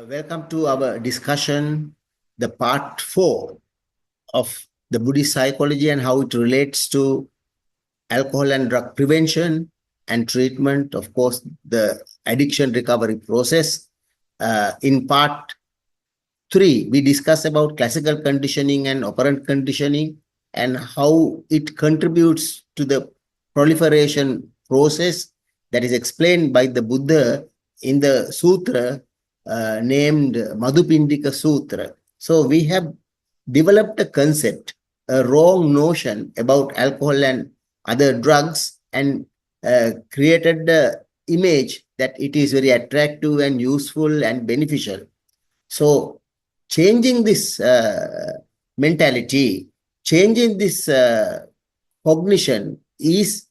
Welcome to our discussion, the part 4 of the Buddhist psychology and how it relates to alcohol and drug prevention and treatment, of course, the addiction recovery process. In part 3, we discuss about classical conditioning and operant conditioning and how it contributes to the proliferation process that is explained by the Buddha in the sutra named Madhupindika Sutra. So we have developed a concept, a wrong notion about alcohol and other drugs, and created the image that it is very attractive and useful and beneficial. So changing this mentality, changing this cognition is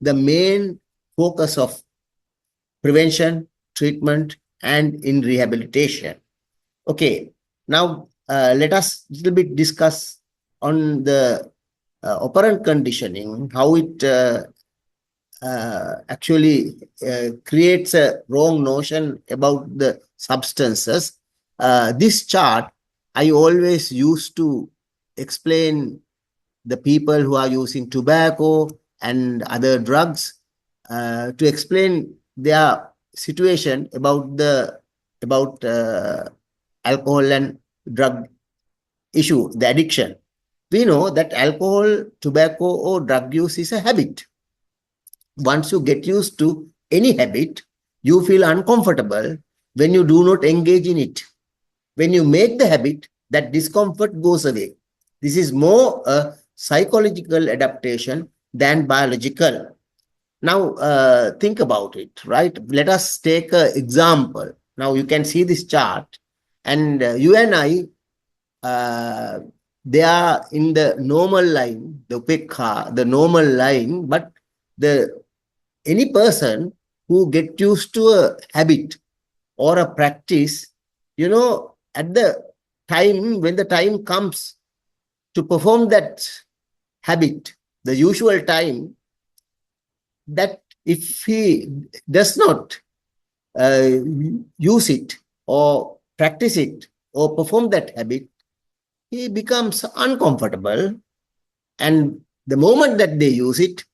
the main focus of prevention, treatment, and in rehabilitation. Okay, now let us a little bit discuss on the operant conditioning, how it actually creates a wrong notion about the substances. This chart I always used to explain the people who are using tobacco and other drugs to explain their situation about alcohol and drug issue, the addiction. We know that alcohol, tobacco, or drug use is a habit. Once you get used to any habit, you feel uncomfortable when you do not engage in it. When you make the habit, that discomfort goes away. This is more a psychological adaptation than biological. Now, think about it, right? Let us take an example. Now, you can see this chart, and you and I, they are in the normal line, the upekha, the normal line, but any person who get used to a habit or a practice, at the time, when the time comes to perform that habit, the usual time, that if he does not use it or practice it or perform that habit, he becomes uncomfortable. And the moment that they use it,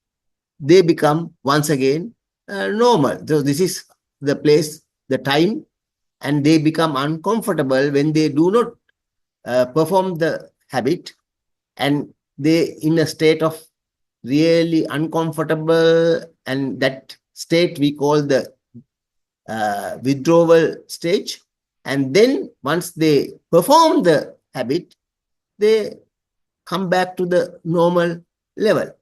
they become once again normal. So this is the place, the time, and they become uncomfortable when they do not perform the habit, and they in a state of really uncomfortable, and that state we call the withdrawal stage. And then once they perform the habit, they come back to the normal level.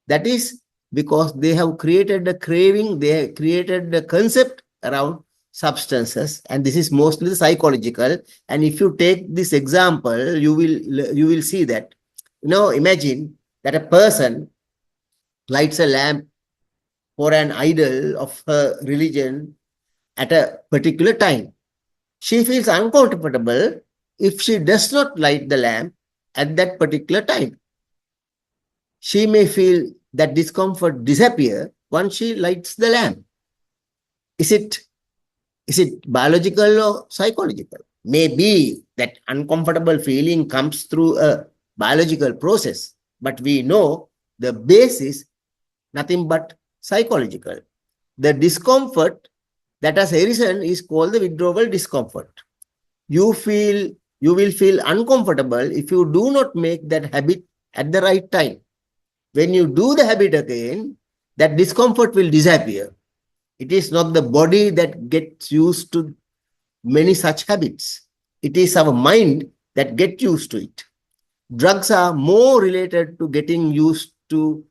That is because they have created a craving, they have created a concept around substances, and this is mostly psychological. And if you take this example, you will see that, imagine that a person lights a lamp for an idol of her religion at a particular time. She feels uncomfortable if she does not light the lamp at that particular time. She may feel that discomfort disappear once she lights the lamp. Is it biological or psychological? Maybe that uncomfortable feeling comes through a biological process, but we know the base is nothing but psychological. The discomfort that has arisen is called the withdrawal discomfort. You will feel uncomfortable if you do not make that habit at the right time. When you do the habit again, that discomfort will disappear. It is not the body that gets used to many such habits. It is our mind that gets used to it. Drugs are more related to getting used to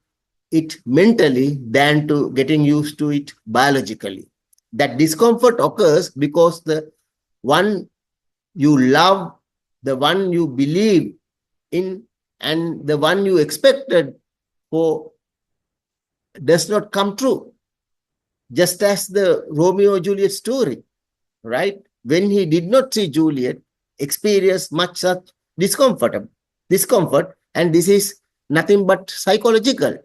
it mentally than to getting used to it biologically. That discomfort occurs because the one you love, the one you believe in, and the one you expected for does not come true. Just as the Romeo and Juliet story, right? When he did not see Juliet, experienced much such discomfort, and this is nothing but psychological.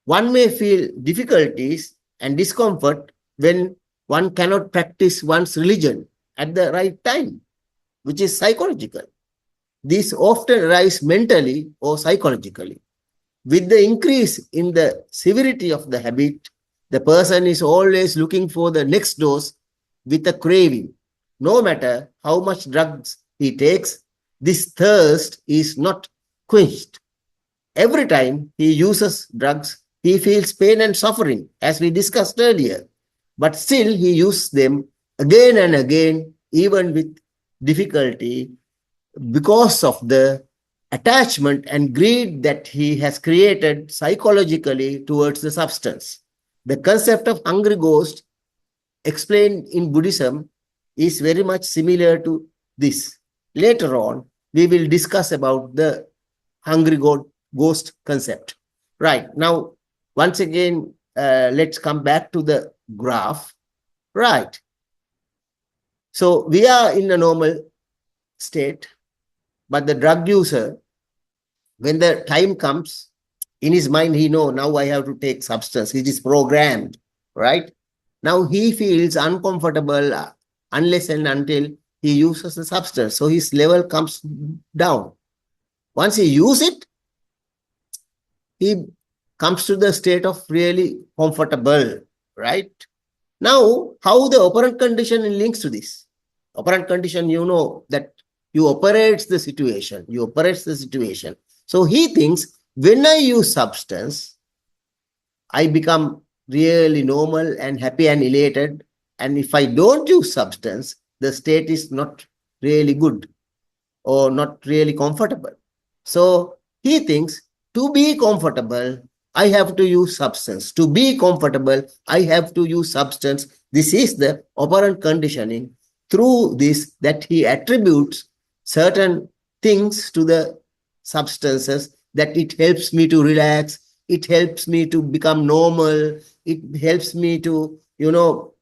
One may feel difficulties and discomfort when one cannot practice one's religion at the right time, which is psychological. These often arise mentally or psychologically. With the increase in the severity of the habit, the person is always looking for the next dose with a craving. No matter how much drugs he takes, this thirst is not quenched. Every time he uses drugs, he feels pain and suffering, as we discussed earlier. But still, he uses them again and again, even with difficulty, because of the attachment and greed that he has created psychologically towards the substance. The concept of hungry ghost explained in Buddhism is very much similar to this. Later on, we will discuss about the hungry ghost concept. Right. Now, once again, let's come back to the graph. Right. So we are in a normal state, but the drug user, when the time comes, in his mind, he knows, now I have to take substance. It is programmed, right? Now he feels uncomfortable unless and until he uses the substance. So his level comes down. Once he uses it, he comes to the state of really comfortable, right? Now, how the operant condition links to this? Operant condition, you know that you operates the situation. You operates the situation. So he thinks, when I use substance, I become really normal and happy and elated. And if I don't use substance, the state is not really good or not really comfortable. So he thinks, to be comfortable, I have to use substance. To be comfortable, I have to use substance. This is the operant conditioning. Through this, that he attributes certain things to the substances, that it helps me to relax, it helps me to become normal, it helps me to,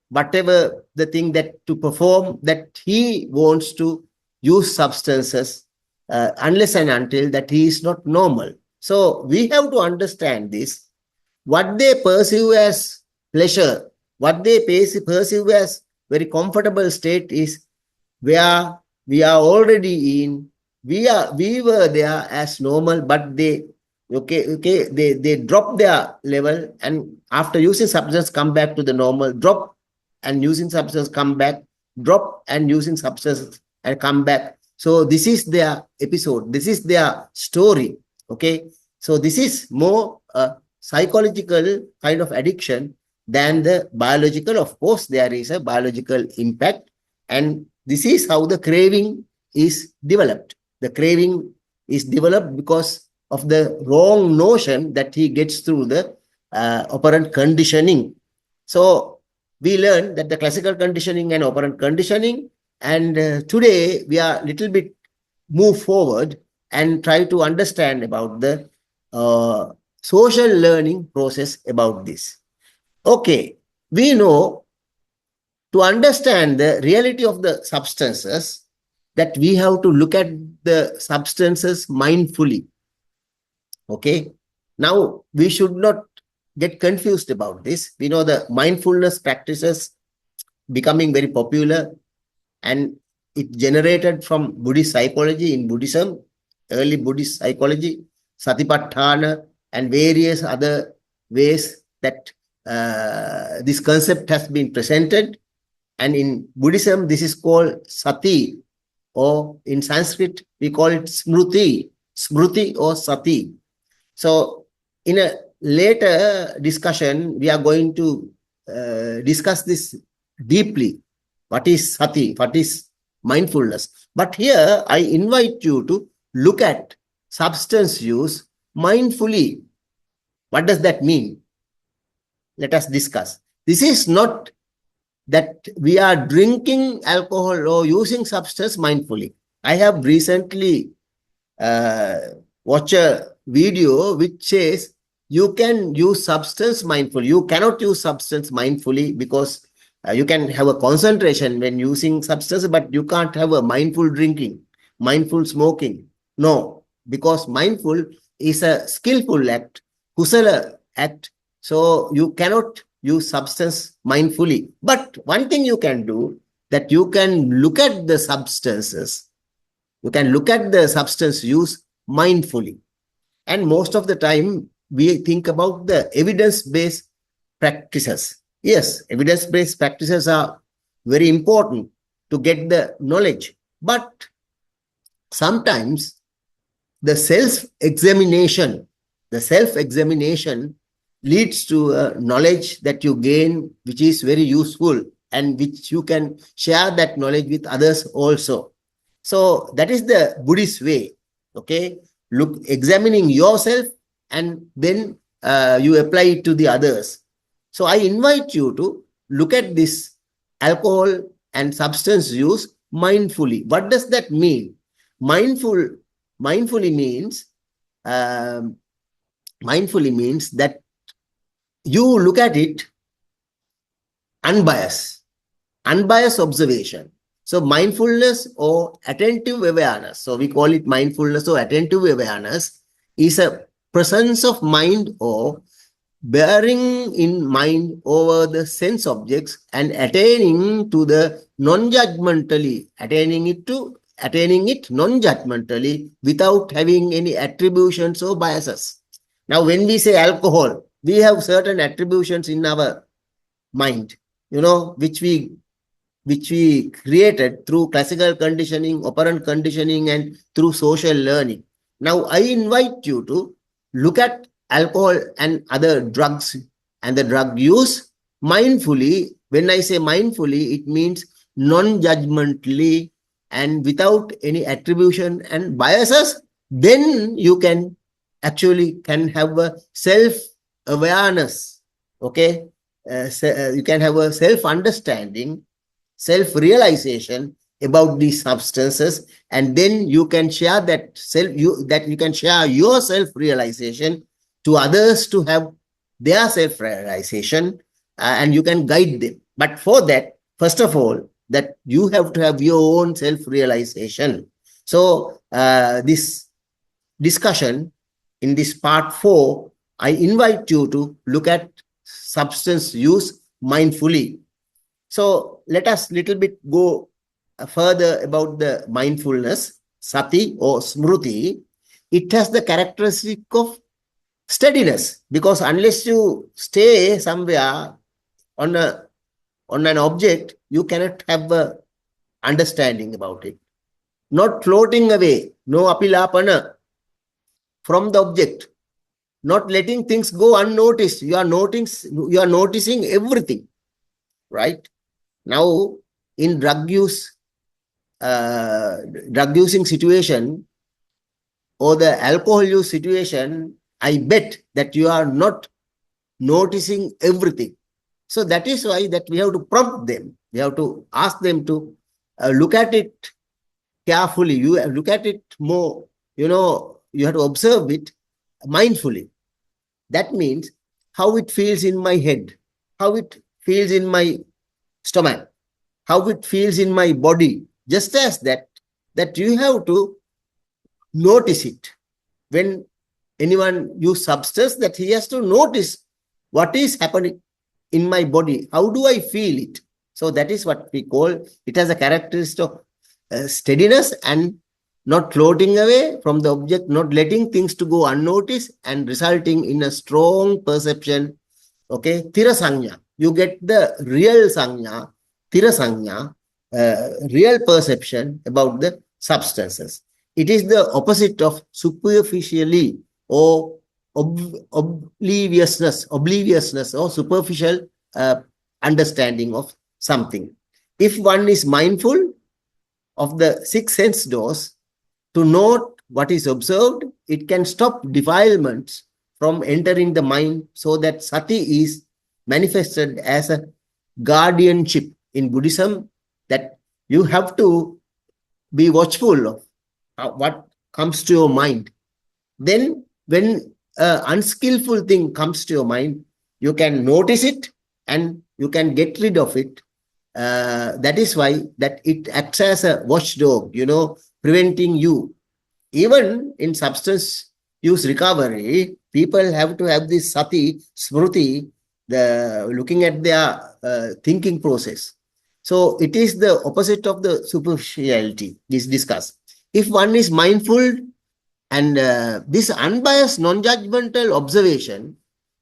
whatever the thing that to perform, that he wants to use substances unless and until that he is not normal. So we have to understand this. What they perceive as pleasure, what they perceive as very comfortable state is where we are already in. We were there as normal, but they drop their level, and after using substance come back to the normal, drop and using substance come back, drop and using substance and come back. So this is their episode. This is their story. Okay. So this is more a psychological kind of addiction than the biological. Of course, there is a biological impact, and this is how the craving is developed. The craving is developed because of the wrong notion that he gets through the operant conditioning. So we learned that the classical conditioning and operant conditioning, and today we are a little bit move forward and try to understand about the social learning process about this. Okay, we know, to understand the reality of the substances, that we have to look at the substances mindfully. Okay, now we should not get confused about this. We know the mindfulness practices becoming very popular, and it generated from Buddhist psychology in Buddhism, early Buddhist psychology, Satipatthana, and various other ways that this concept has been presented. And in Buddhism, this is called sati, or in Sanskrit, we call it smruti, or sati. So in a later discussion, we are going to discuss this deeply. What is sati? What is mindfulness? But here, I invite you to look at substance use mindfully. What does that mean? Let us discuss. This is not that we are drinking alcohol or using substance mindfully. I have recently watched a video which says you can use substance mindfully. You cannot use substance mindfully because you can have a concentration when using substance, but you can't have a mindful drinking, mindful smoking. No, because mindful is a skillful act, kusala act. So you cannot use substance mindfully. But one thing you can do, that you can look at the substances. You can look at the substance use mindfully. And most of the time, we think about the evidence-based practices. Yes, evidence-based practices are very important to get the knowledge. But sometimes the self-examination leads to a knowledge that you gain, which is very useful and which you can share that knowledge with others also. So that is the Buddhist way. Okay, look, examining yourself, and then you apply it to the others. So I invite you to look at this alcohol and substance use mindfully. What does that mean? Mindfully means um, mindfully means that you look at it unbiased observation. So mindfulness or attentive awareness, so we call it mindfulness or attentive awareness, is a presence of mind or bearing in mind over the sense objects and attaining it non-judgmentally without having any attributions or biases. Now, when we say alcohol, we have certain attributions in our mind, which we created through classical conditioning, operant conditioning, and through social learning. Now, I invite you to look at alcohol and other drugs and the drug use mindfully. When I say mindfully, it means non-judgmentally and without any attribution and biases. Then you can have a self-awareness. Okay, you can have a self-understanding, self-realization about these substances, and then you can share you can share your self-realization to others to have their self-realization, and you can guide them. But for that, first of all, that you have to have your own self-realization. So this discussion in this part 4, I invite you to look at substance use mindfully. So let us little bit go further about the mindfulness, sati or smruti. It has the characteristic of steadiness, because unless you stay somewhere on an object, you cannot have a understanding about it. Not floating away, no apilapana from the object, not letting things go unnoticed. You are noticing everything, right? Now, in drug using situation or the alcohol use situation, I bet that you are not noticing everything. So that is why that we have to prompt them. We have to ask them to look at it carefully. You look at it more, you have to observe it mindfully. That means how it feels in my head, how it feels in my stomach, how it feels in my body. Just as that you have to notice it. When anyone use substance, that he has to notice what is happening in my body. How do I feel it? So that is what we call, it has a characteristic of steadiness and not floating away from the object, not letting things to go unnoticed, and resulting in a strong perception. Okay, thira sanya. You get the real sanya, thira sanya, real perception about the substances. It is the opposite of superficially or obliviousness or superficial understanding of something. If one is mindful of the 6 sense doors, to note what is observed, it can stop defilements from entering the mind, so that sati is manifested as a guardianship in Buddhism, that you have to be watchful of what comes to your mind. Then when an unskillful thing comes to your mind, you can notice it and you can get rid of it. That is why that it acts as a watchdog, preventing you. Even in substance use recovery, people have to have this sati, smruti, the looking at their thinking process. So it is the opposite of the superficiality is discussed. If one is mindful and this unbiased, non-judgmental observation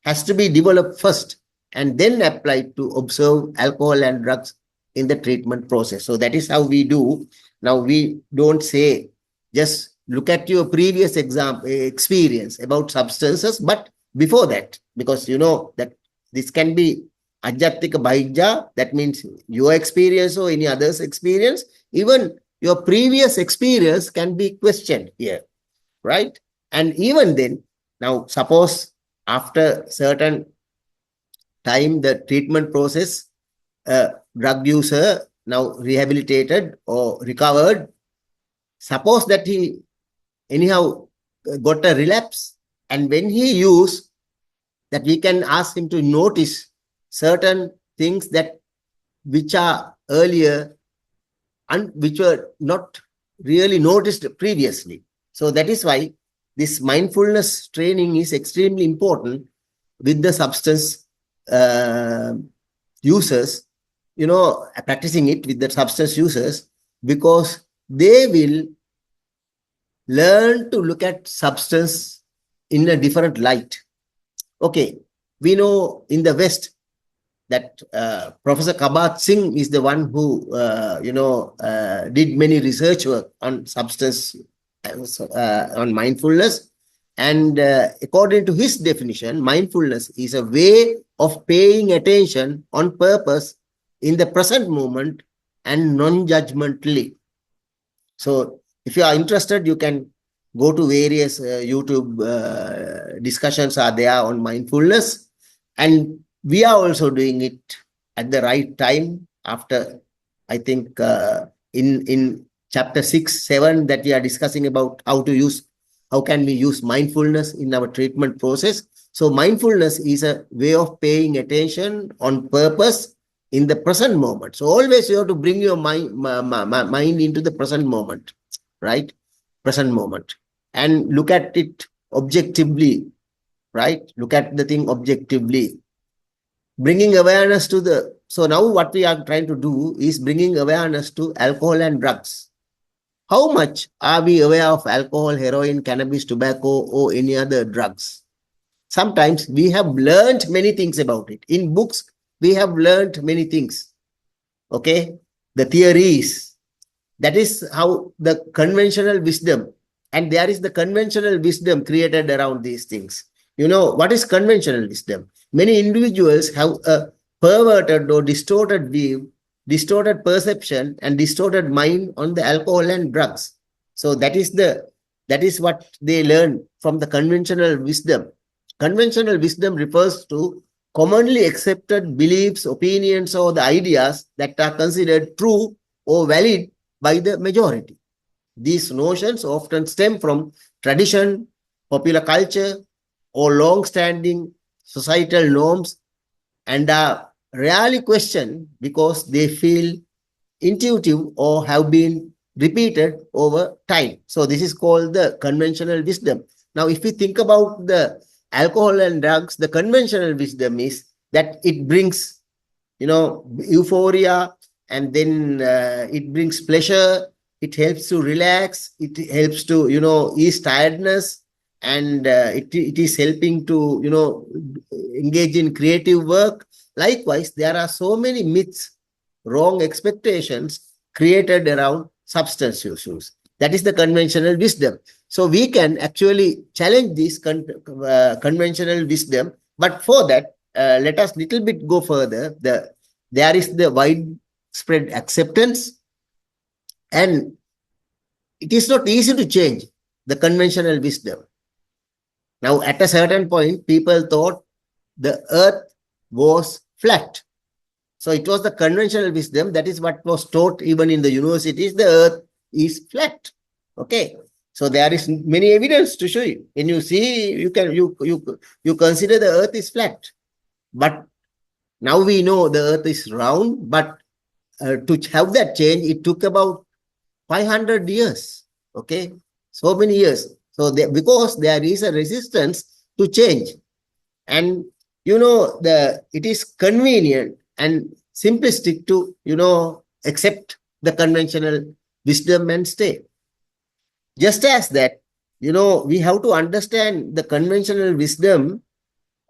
has to be developed first and then applied to observe alcohol and drugs in the treatment process. So that is how we do. Now we don't say just look at your previous experience about substances, but before that, because you know that this can be ajattika bahijja, that means your experience or any other's experience, even your previous experience can be questioned here, right? And even then, now suppose after certain time, the treatment process, drug user now rehabilitated or recovered, suppose that he anyhow got a relapse, and when he used, that we can ask him to notice certain things that which are earlier and which were not really noticed previously. So that is why this mindfulness training is extremely important with the substance users, you know, practicing it with the substance users, because they will learn to look at substance in a different light. Okay, we know in the West that Professor Kabat Singh is the one who, did many research work on substance, on mindfulness. And according to his definition, mindfulness is a way of paying attention on purpose in the present moment and non-judgmentally. So if you are interested, you can go to various YouTube discussions are there on mindfulness. And we are also doing it at the right time after, I think, in chapter 6, 7 that we are discussing about how can we use mindfulness in our treatment process. So mindfulness is a way of paying attention on purpose in the present moment. So always you have to bring your mind into the present moment, right? Present moment. And look at it objectively, right? Look at the thing objectively. Bringing awareness to the... So now what we are trying to do is bringing awareness to alcohol and drugs. How much are we aware of alcohol, heroin, cannabis, tobacco, or any other drugs? Sometimes we have learned many things about it. In books, we have learned many things. Okay? The theories. That is how the conventional wisdom, and there is the conventional wisdom created around these things. You know, what is conventional wisdom? Many individuals have a perverted or distorted view, distorted perception, and distorted mind on the alcohol and drugs. So that is what they learn from the conventional wisdom. Conventional wisdom refers to commonly accepted beliefs, opinions, or the ideas that are considered true or valid by the majority. These notions often stem from tradition, popular culture, or long-standing societal norms, and are rarely questioned because they feel intuitive or have been repeated over time. So this is called the conventional wisdom. Now, if we think about the alcohol and drugs, the conventional wisdom is that it brings, euphoria, and then it brings pleasure. It helps to relax. It helps to, ease tiredness. And it is helping to, engage in creative work. Likewise, there are so many myths, wrong expectations created around substance use. That is the conventional wisdom. So we can actually challenge this conventional wisdom. But for that, let us little bit go further. There is the widespread acceptance, and it is not easy to change the conventional wisdom. Now, at a certain point, people thought the earth was flat. So it was the conventional wisdom. That is what was taught even in the universities. The earth is flat. Okay. So there is many evidence to show you. When you see, you consider the earth is flat. But now we know the earth is round. But to have that change, it took about 500 years. Okay. So many years. So because there is a resistance to change. And it is convenient and simplistic to, accept the conventional wisdom and stay. Just as that, we have to understand the conventional wisdom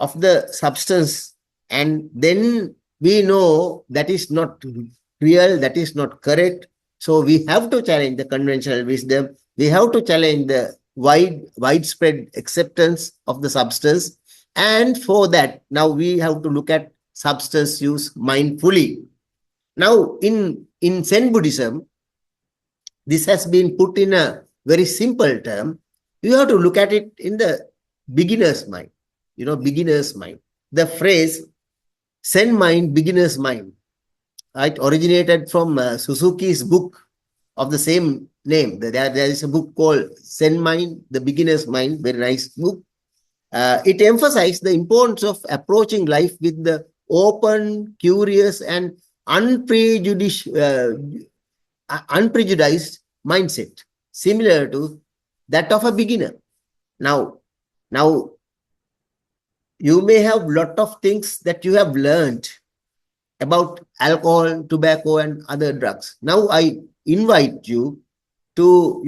of the substance, and then we know that is not real, that is not correct. So we have to challenge the conventional wisdom. We have to challenge the widespread acceptance of the substance. And for that, now we have to look at substance use mindfully. Now, in Zen Buddhism, this has been put in a very simple term. You have to look at it in the beginner's mind. Beginner's mind. The phrase Zen mind, beginner's mind, right, originated from Suzuki's book of the same name. There is a book called Zen Mind, the Beginner's Mind, very nice book. It emphasized the importance of approaching life with the open, curious, and unprejudiced mindset, similar to that of a beginner. Now, you may have lot of things that you have learned about alcohol, tobacco, and other drugs. Now, I invite you to,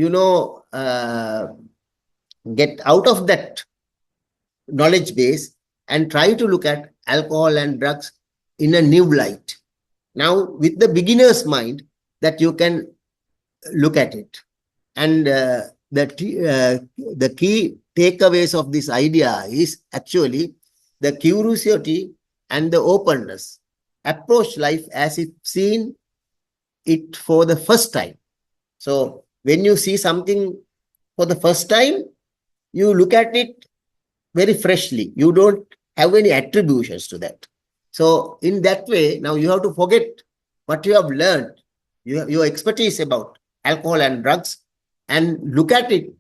get out of that knowledge base and try to look at alcohol and drugs in a new light. Now, with the beginner's mind, that you can look at it. And the key takeaways of this idea is actually the curiosity and the openness. Approach life as if seeing it for the first time. So when you see something for the first time, you look at it very freshly. You don't have any attributions to that. So in that way, now you have to forget what you have learned, your expertise about alcohol and drugs, and look at it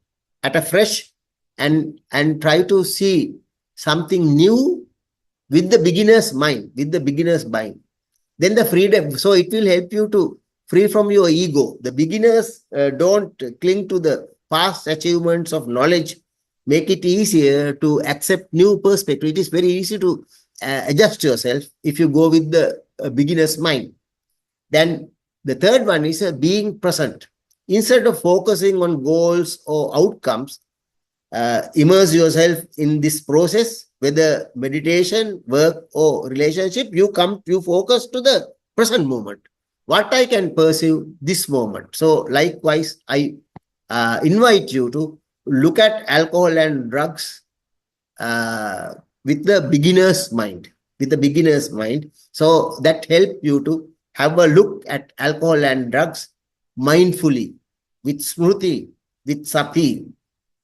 at a fresh and try to see something new with the beginner's mind, Then the freedom, so it will help you to free from your ego. The beginners don't cling to the past achievements of knowledge, make it easier to accept new perspective. It is very easy to adjust yourself if you go with the beginner's mind. Then the third one is being present. Instead of focusing on goals or outcomes, immerse yourself in this process, whether meditation, work, or relationship. You focus to the present moment. What I can perceive this moment. So likewise, I invite you to look at alcohol and drugs with the beginner's mind. So that help you to have a look at alcohol and drugs mindfully, with smruti, with sati.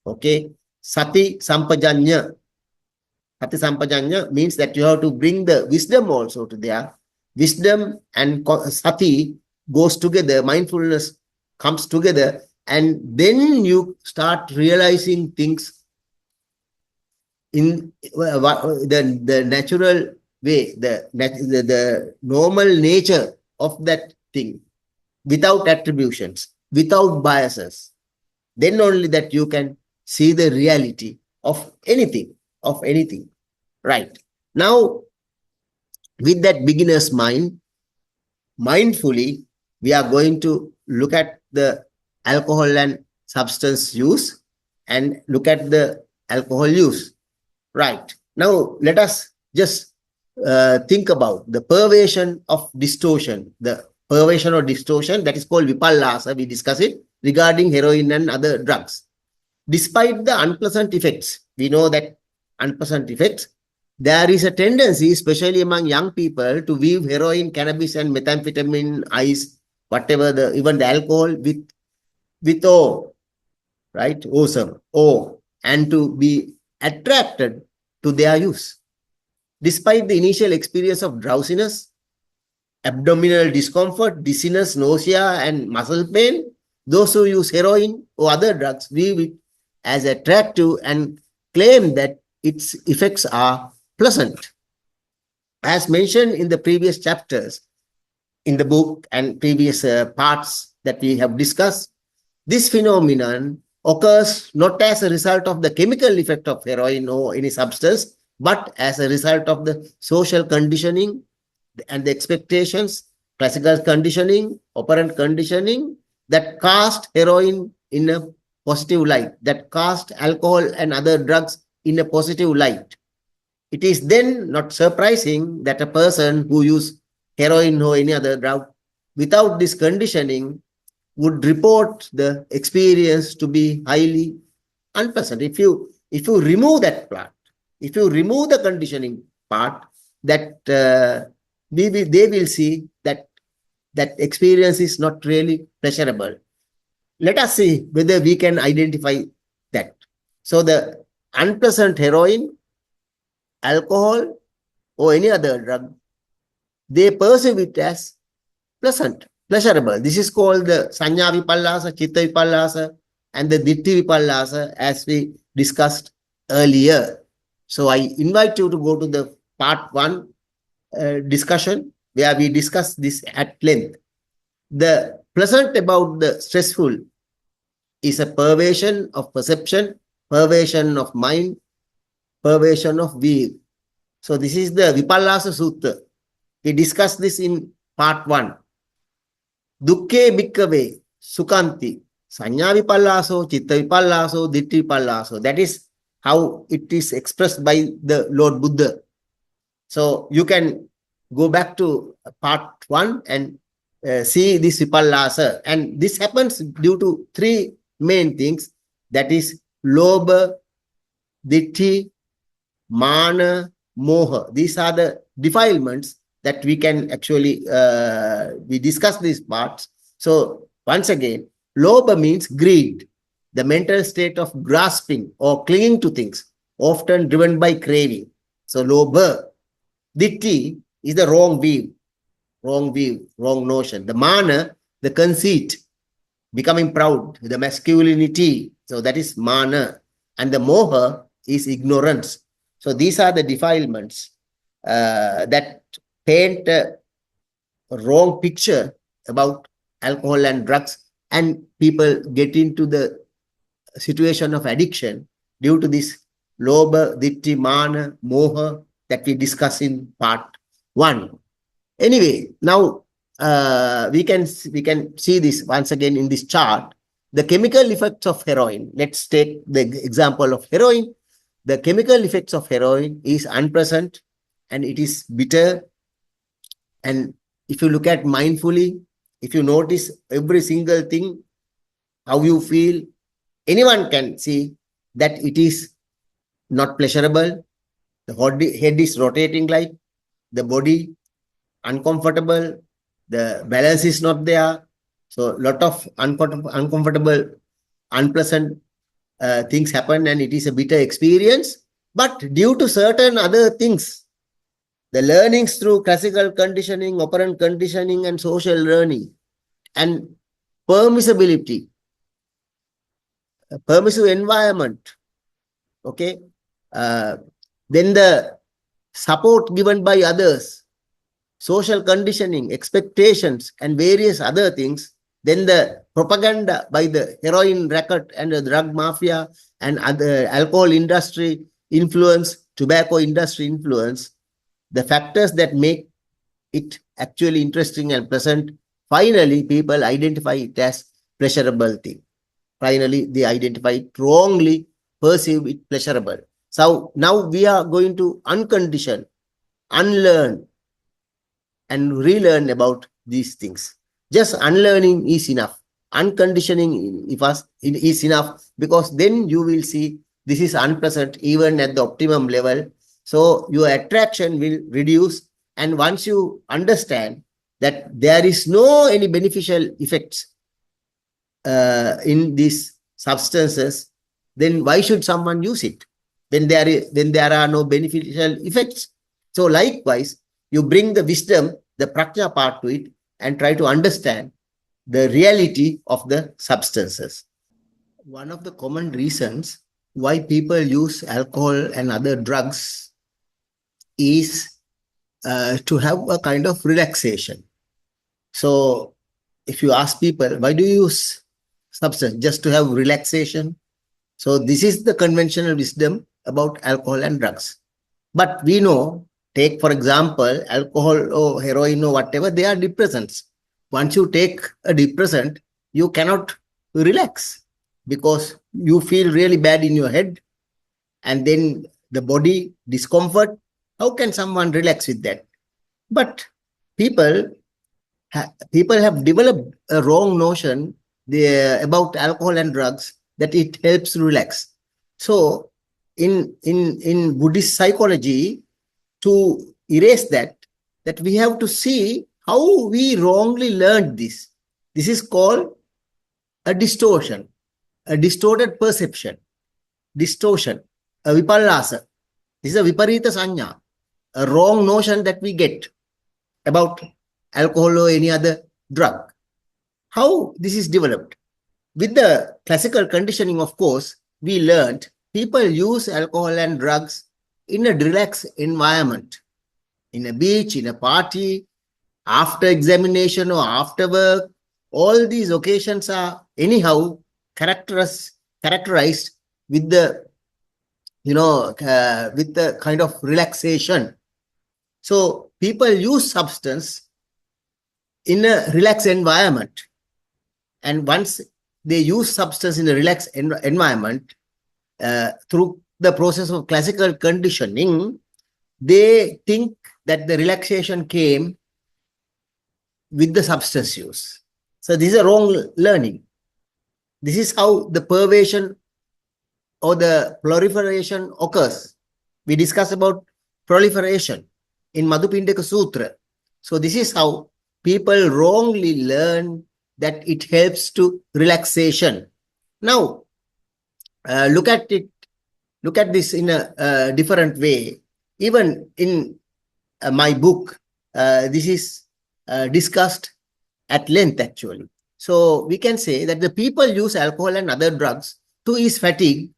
Okay, sati sampajanya. Sati sampajanya means that you have to bring the wisdom also to there. Wisdom and sati goes together, mindfulness comes together, and then you start realizing things in the natural way, the normal nature of that thing, without attributions, without biases. Then only that you can see the reality of anything. Right. Now, with that beginner's mind, mindfully, we are going to look at the alcohol and substance use and look at the alcohol use. Right. Now, let us just think about the perversion of distortion. The perversion or distortion, that is called vipallasa. We discuss it regarding heroin and other drugs. Despite the unpleasant effects, we know that unpleasant effects, there is a tendency, especially among young people, to view heroin, cannabis, and methamphetamine, ice, whatever, even the alcohol with awe, right? Awesome, awe, and to be attracted to their use. Despite the initial experience of drowsiness, abdominal discomfort, dizziness, nausea, and muscle pain, those who use heroin or other drugs view it as attractive and claim that its effects are pleasant. As mentioned in the previous chapters in the book and previous parts that we have discussed, this phenomenon occurs not as a result of the chemical effect of heroin or any substance, but as a result of the social conditioning and the expectations, classical conditioning, operant conditioning, that cast heroin in a positive light, that cast alcohol and other drugs in a positive light. It is then not surprising that a person who use heroin or any other drug without this conditioning would report the experience to be highly unpleasant. If you remove that part, if you remove the conditioning part, that they will see that that experience is not really pleasurable. Let us see whether we can identify that. So the unpleasant heroin, alcohol, or any other drug, they perceive it as pleasant, pleasurable. This is called the Sanya Vipallasa, Chitta Vipallasa, and the Ditti Vipallasa, as we discussed earlier. So I invite you to go to the part 1 discussion, where we discuss this at length. The pleasant about the stressful is a pervasion of perception, pervasion of mind, pervasion of will. So this is the Vipallasa Sutta. We discussed this in part 1. Dukke bhikkave sukhanti sanya vipallaso, chitta vipallaso, ditti vipallaso. That is how it is expressed by the Lord Buddha. So you can go back to part 1 and see this vipallasa. And this happens due to 3 main things. That is lobha, ditti, mana, moha. These are the defilements that we can actually, we discuss these parts. So once again, lobha means greed, the mental state of grasping or clinging to things, often driven by craving. So lobha. Ditti is the wrong view, wrong notion. The mana, the conceit, becoming proud, the masculinity. So that is mana. And the moha is ignorance. So these are the defilements that paint a wrong picture about alcohol and drugs, and people get into the situation of addiction due to this lobha, ditti, mana, moha that we discuss in part 1. Anyway, now we can see this once again in this chart. The chemical effects of heroin. Let's take the example of heroin. The chemical effects of heroin is unpleasant and it is bitter. And if you look at mindfully, if you notice every single thing, how you feel, anyone can see that it is not pleasurable. The head is rotating like the body, uncomfortable, the balance is not there. So a lot of uncomfortable, unpleasant things happen, and it is a bitter experience. But due to certain other things, the learnings through classical conditioning, operant conditioning, and social learning, and permissibility, permissive environment, okay, then the support given by others, social conditioning, expectations, and various other things, then the propaganda by the heroin racket and the drug mafia and other alcohol industry influence, tobacco industry influence, the factors that make it actually interesting and pleasant, finally people identify it as pleasurable thing. Finally, they identify it wrongly, perceive it pleasurable. So now we are going to uncondition, unlearn, and relearn about these things. Just unlearning is enough. Unconditioning is enough, because then you will see this is unpleasant even at the optimum level. So your attraction will reduce. And once you understand that there is no any beneficial effects in these substances, then why should someone use it when there are no beneficial effects? So likewise, you bring the wisdom, the prajna part to it, and try to understand the reality of the substances. One of the common reasons why people use alcohol and other drugs is to have a kind of relaxation. So if you ask people, why do you use substance? Just to have relaxation. So this is the conventional wisdom about alcohol and drugs. But we know Take, for example, alcohol or heroin or whatever, they are depressants. Once you take a depressant, you cannot relax because you feel really bad in your head and then the body discomfort. How can someone relax with that? But people people have developed a wrong notion about alcohol and drugs that it helps relax. So in Buddhist psychology, to erase that we have to see how we wrongly learned this. This is called a distortion, a distorted perception, distortion, a vipallasa. This is a viparita sanya, a wrong notion that we get about alcohol or any other drug. How this is developed? With the classical conditioning, of course, we learned people use alcohol and drugs in a relaxed environment, in a beach, in a party, after examination or after work. All these occasions are anyhow characterized with the with the kind of relaxation. So people use substance in a relaxed environment, and once they use substance in a relaxed environment through the process of classical conditioning, they think that the relaxation came with the substance use. So this is a wrong learning. This is how the perversion or the proliferation occurs. We discuss about proliferation in Madhupindaka Sutra. So this is how people wrongly learn that it helps to relaxation. Now, look at this in a different way. Even in my book, this is discussed at length actually. So we can say that the people use alcohol and other drugs to ease fatigue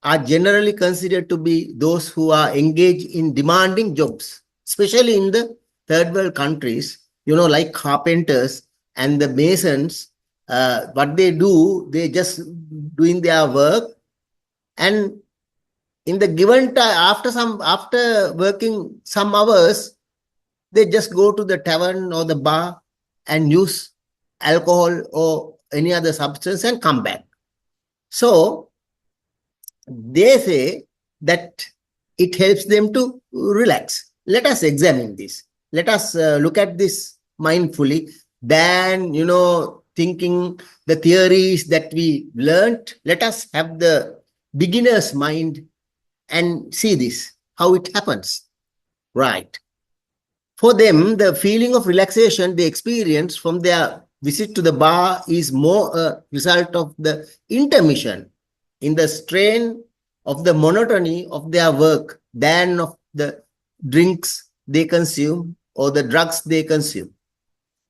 are generally considered to be those who are engaged in demanding jobs, especially in the third world countries, like carpenters and the masons. What they do, they just doing their work, and in the given time, after working some hours, they just go to the tavern or the bar and use alcohol or any other substance and come back. So they say that it helps them to relax. Let us examine this. Let us look at this mindfully. Than thinking the theories that we learned, let us have the beginner's mind and see this, how it happens. Right. For them, the feeling of relaxation they experience from their visit to the bar is more a result of the intermission in the strain of the monotony of their work than of the drinks they consume or the drugs they consume.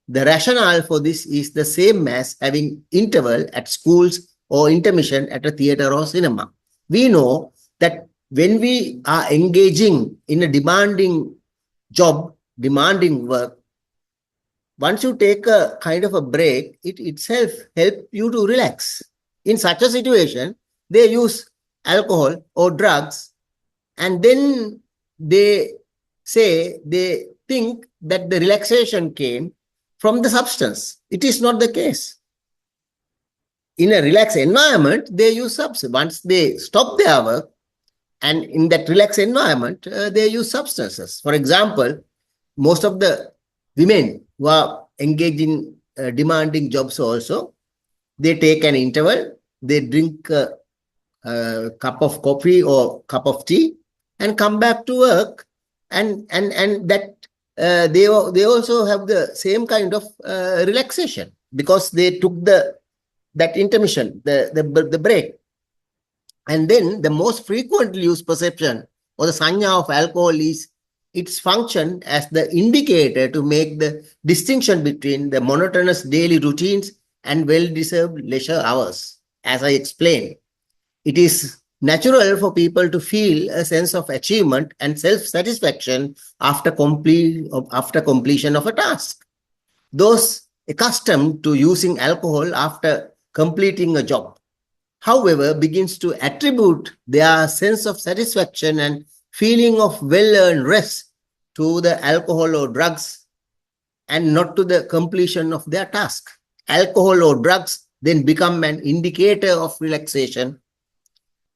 The rationale for this is the same as having interval at schools or intermission at a theater or cinema. We know that when we are engaging in a demanding job, demanding work, once you take a kind of a break, it itself helps you to relax. In such a situation, they use alcohol or drugs, and then they think that the relaxation came from the substance. It is not the case. In a relaxed environment, they use substance. Once they stop their work, and in that relaxed environment, they use substances. For example, most of the women who are engaged in demanding jobs also, they take an interval, they drink a cup of coffee or cup of tea and come back to work, and that they also have the same kind of relaxation because they took that intermission, the break. And then the most frequently used perception or the sanya of alcohol is its function as the indicator to make the distinction between the monotonous daily routines and well-deserved leisure hours. As I explained, it is natural for people to feel a sense of achievement and self-satisfaction after completion of a task. Those accustomed to using alcohol after completing a job, however, begins to attribute their sense of satisfaction and feeling of well-earned rest to the alcohol or drugs and not to the completion of their task. Alcohol or drugs then become an indicator of relaxation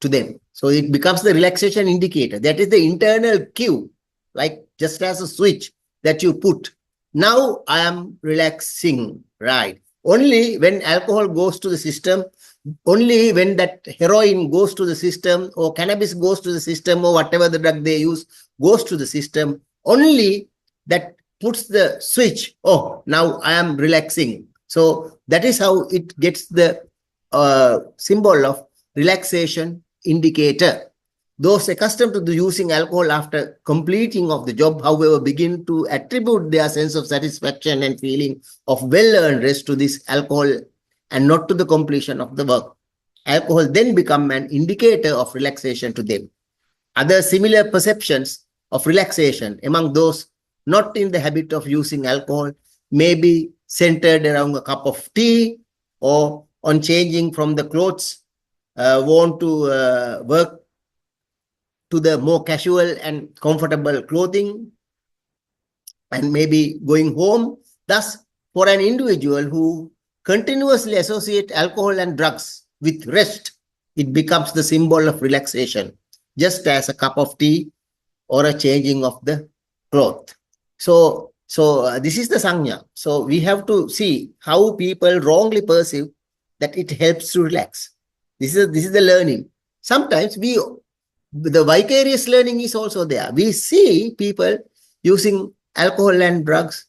to them. So it becomes the relaxation indicator. That is the internal cue, like just as a switch that you put. Now I am relaxing, right? Only when alcohol goes to the system, only when that heroin goes to the system or cannabis goes to the system or whatever the drug they use goes to the system, only that puts the switch. Oh, now I am relaxing. So that is how it gets the symbol of relaxation indicator. Those accustomed to using alcohol after completing of the job, however, begin to attribute their sense of satisfaction and feeling of well-earned rest to this alcohol and not to the completion of the work. Alcohol then become an indicator of relaxation to them. Other similar perceptions of relaxation among those not in the habit of using alcohol may be centered around a cup of tea or on changing from the clothes worn to work to the more casual and comfortable clothing, and maybe going home. Thus, for an individual who continuously associate alcohol and drugs with rest, it becomes the symbol of relaxation, just as a cup of tea or a changing of the cloth. So this is the sanya. So we have to see how people wrongly perceive that it helps to relax. This is the learning. Sometimes the vicarious learning is also there. We see people using alcohol and drugs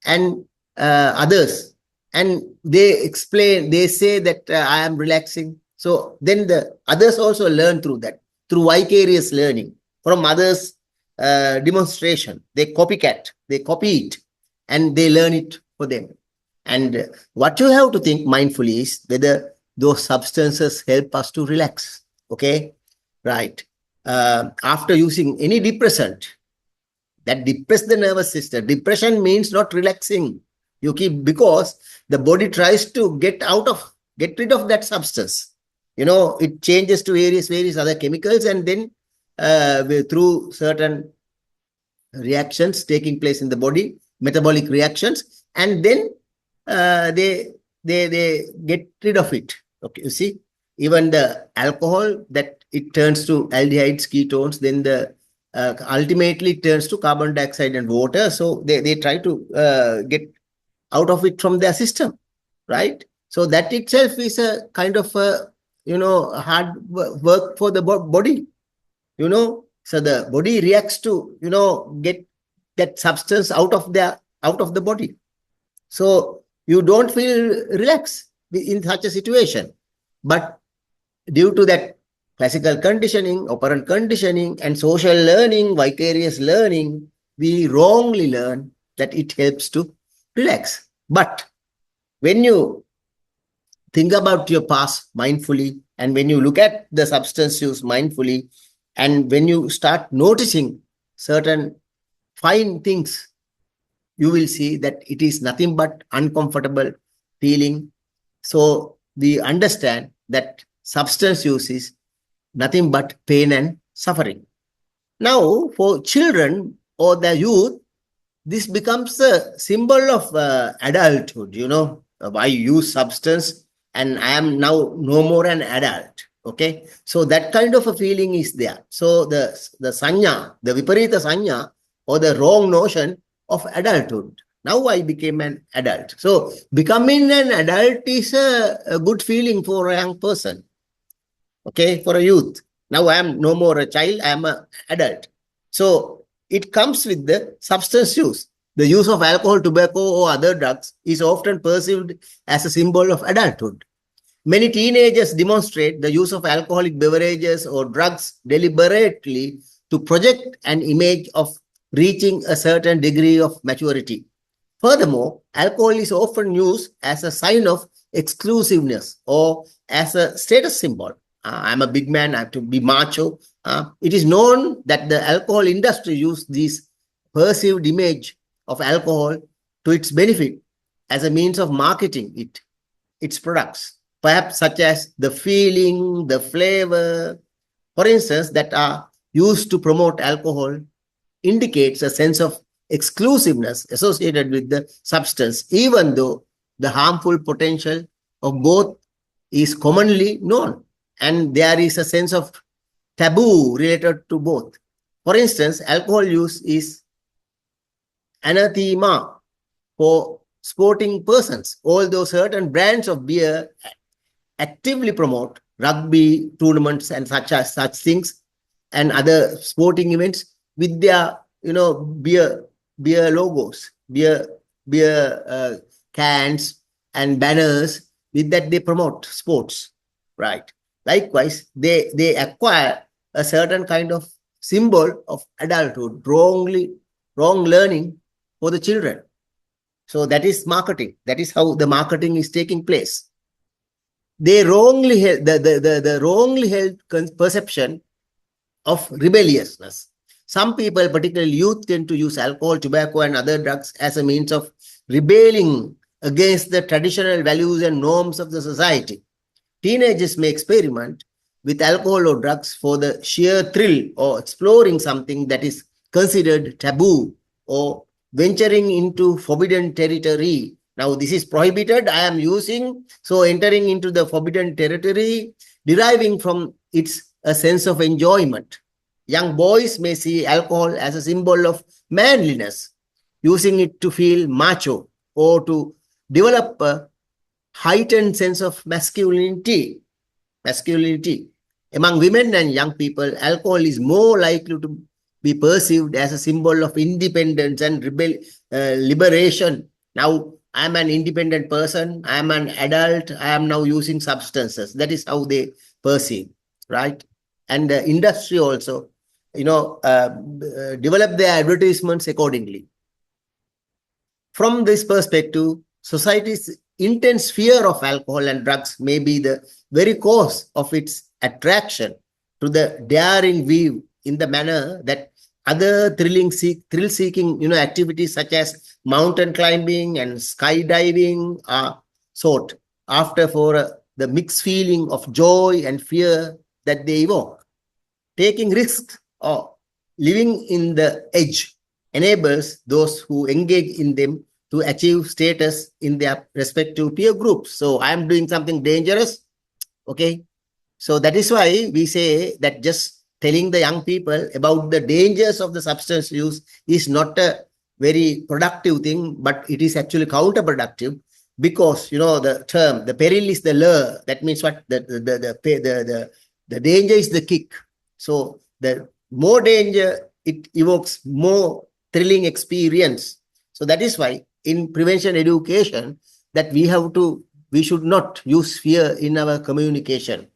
and others, and they explain, they say that I am relaxing. So then the others also learn through that, through vicarious learning from others' demonstration. They copycat, they copy it, and they learn it for them. And what you have to think mindfully is whether those substances help us to relax. Okay, right. After using any depressant that depress the nervous system, depression means not relaxing. You keep, because the body tries to get rid of that substance. It changes to various other chemicals, and then through certain reactions taking place in the body, metabolic reactions, and then they get rid of it. Okay, you see, even the alcohol, that it turns to aldehydes, ketones, then the ultimately turns to carbon dioxide and water. So they try to get out of it from their system, right? So that itself is a kind of hard work for the body. So the body reacts to get that substance out of the body. So you don't feel relaxed in such a situation. But due to that classical conditioning, operant conditioning, and social learning, vicarious learning, we wrongly learn that it helps to relax. But when you think about your past mindfully, and when you look at the substance use mindfully, and when you start noticing certain fine things, you will see that it is nothing but uncomfortable feeling. So we understand that substance use is nothing but pain and suffering. Now, for children or the youth, this becomes a symbol of adulthood. I use substance and I am now no more an adult. Okay, so that kind of a feeling is there. So the sanya, the viparita sanya, or the wrong notion of adulthood. Now I became an adult. So becoming an adult is a good feeling for a young person. Okay, for a youth. Now I am no more a child, I am an adult. So it comes with the substance use. The use of alcohol, tobacco, or other drugs is often perceived as a symbol of adulthood. Many teenagers demonstrate the use of alcoholic beverages or drugs deliberately to project an image of reaching a certain degree of maturity. Furthermore, alcohol is often used as a sign of exclusiveness or as a status symbol. I'm a big man, I have to be macho. It is known that the alcohol industry used this perceived image of alcohol to its benefit as a means of marketing its products, perhaps such as the feeling, the flavor, for instance, that are used to promote alcohol indicates a sense of exclusiveness associated with the substance, even though the harmful potential of both is commonly known, and there is a sense of taboo related to both. For instance, alcohol use is anathema for sporting persons, although certain brands of beer actively promote rugby tournaments and such things and other sporting events with their beer logos, beer cans and banners. With that they promote sports, right? Likewise, they acquire a certain kind of symbol of adulthood, wrong learning for the children. So that is marketing. That is how the marketing is taking place. They wrongly held the wrongly held perception of rebelliousness. Some people, particularly youth, tend to use alcohol, tobacco, and other drugs as a means of rebelling against the traditional values and norms of the society. Teenagers may experiment with alcohol or drugs for the sheer thrill or exploring something that is considered taboo or venturing into forbidden territory. Now, this is prohibited. I am using, so entering into the forbidden territory, deriving from its a sense of enjoyment. Young boys may see alcohol as a symbol of manliness, using it to feel macho or to develop a heightened sense of masculinity. Among women and young people, alcohol is more likely to be perceived as a symbol of independence and liberation. Now, I am an independent person. I am an adult. I am now using substances. That is how they perceive, right? And the industry also, develop their advertisements accordingly. From this perspective, society's intense fear of alcohol and drugs may be the very cause of its attraction to the daring view, in the manner that other thrill-seeking activities such as mountain climbing and skydiving are sought after for the mixed feeling of joy and fear that they evoke. Taking risks or living in the edge enables those who engage in them to achieve status in their respective peer groups. So I am doing something dangerous. Okay. So that is why we say that just telling the young people about the dangers of the substance use is not a very productive thing, but it is actually counterproductive, because the term, the peril is the lure. That means what? The danger is the kick. So the more danger, it evokes more thrilling experience. So that is why in prevention education that we should not use fear in our communication.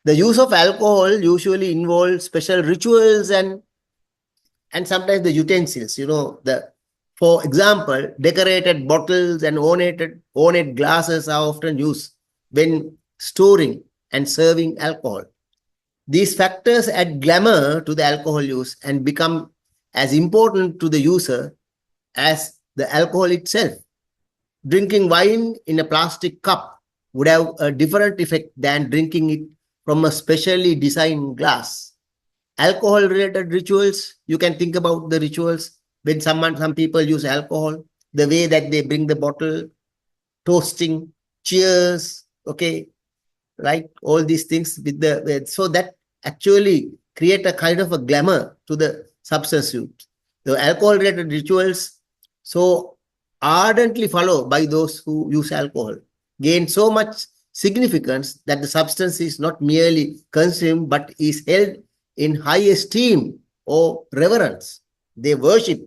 The use of alcohol usually involves special rituals and sometimes the utensils. For example, decorated bottles and ornate glasses are often used when storing and serving alcohol. These factors add glamour to the alcohol use and become as important to the user as the alcohol itself. Drinking wine in a plastic cup would have a different effect than drinking it from a specially designed glass. Alcohol-related rituals, you can think about the rituals when some people use alcohol, the way that they bring the bottle, toasting, cheers, okay, right? All these things so that actually create a kind of a glamour to the substance use. The alcohol-related rituals, so ardently followed by those who use alcohol, gain so much significance that the substance is not merely consumed but is held in high esteem or reverence. They worship.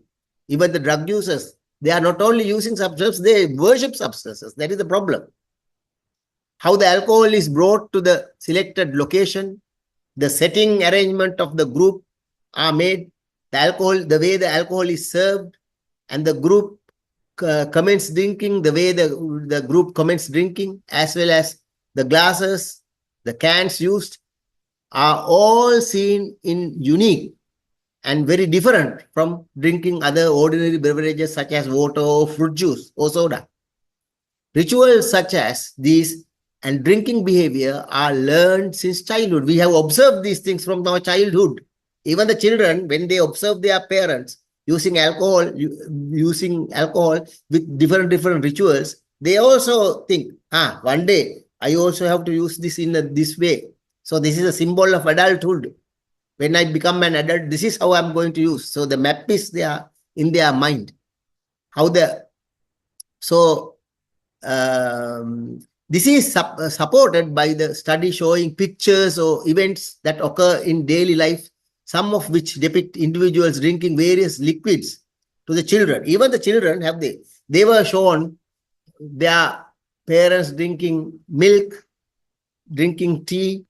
Even the drug users, they are not only using substances, they worship substances. That is the problem. How the alcohol is brought to the selected location, the setting arrangement of the group are made, the way the alcohol is served, and the group commence drinking, the way the group commence drinking, as well as the glasses, the cans used, are all seen in unique and very different from drinking other ordinary beverages such as water or fruit juice or soda. Rituals such as these and drinking behavior are learned since childhood. We have observed these things from our childhood. Even the children, when they observe their parents using alcohol, with different rituals, they also think, one day I also have to use this in this way. So this is a symbol of adulthood. When I become an adult, this is how I'm going to use. So the map is there in their mind. So this is supported by the study showing pictures or events that occur in daily life, some of which depict individuals drinking various liquids to the children. Even the children they were shown their parents drinking milk, drinking tea,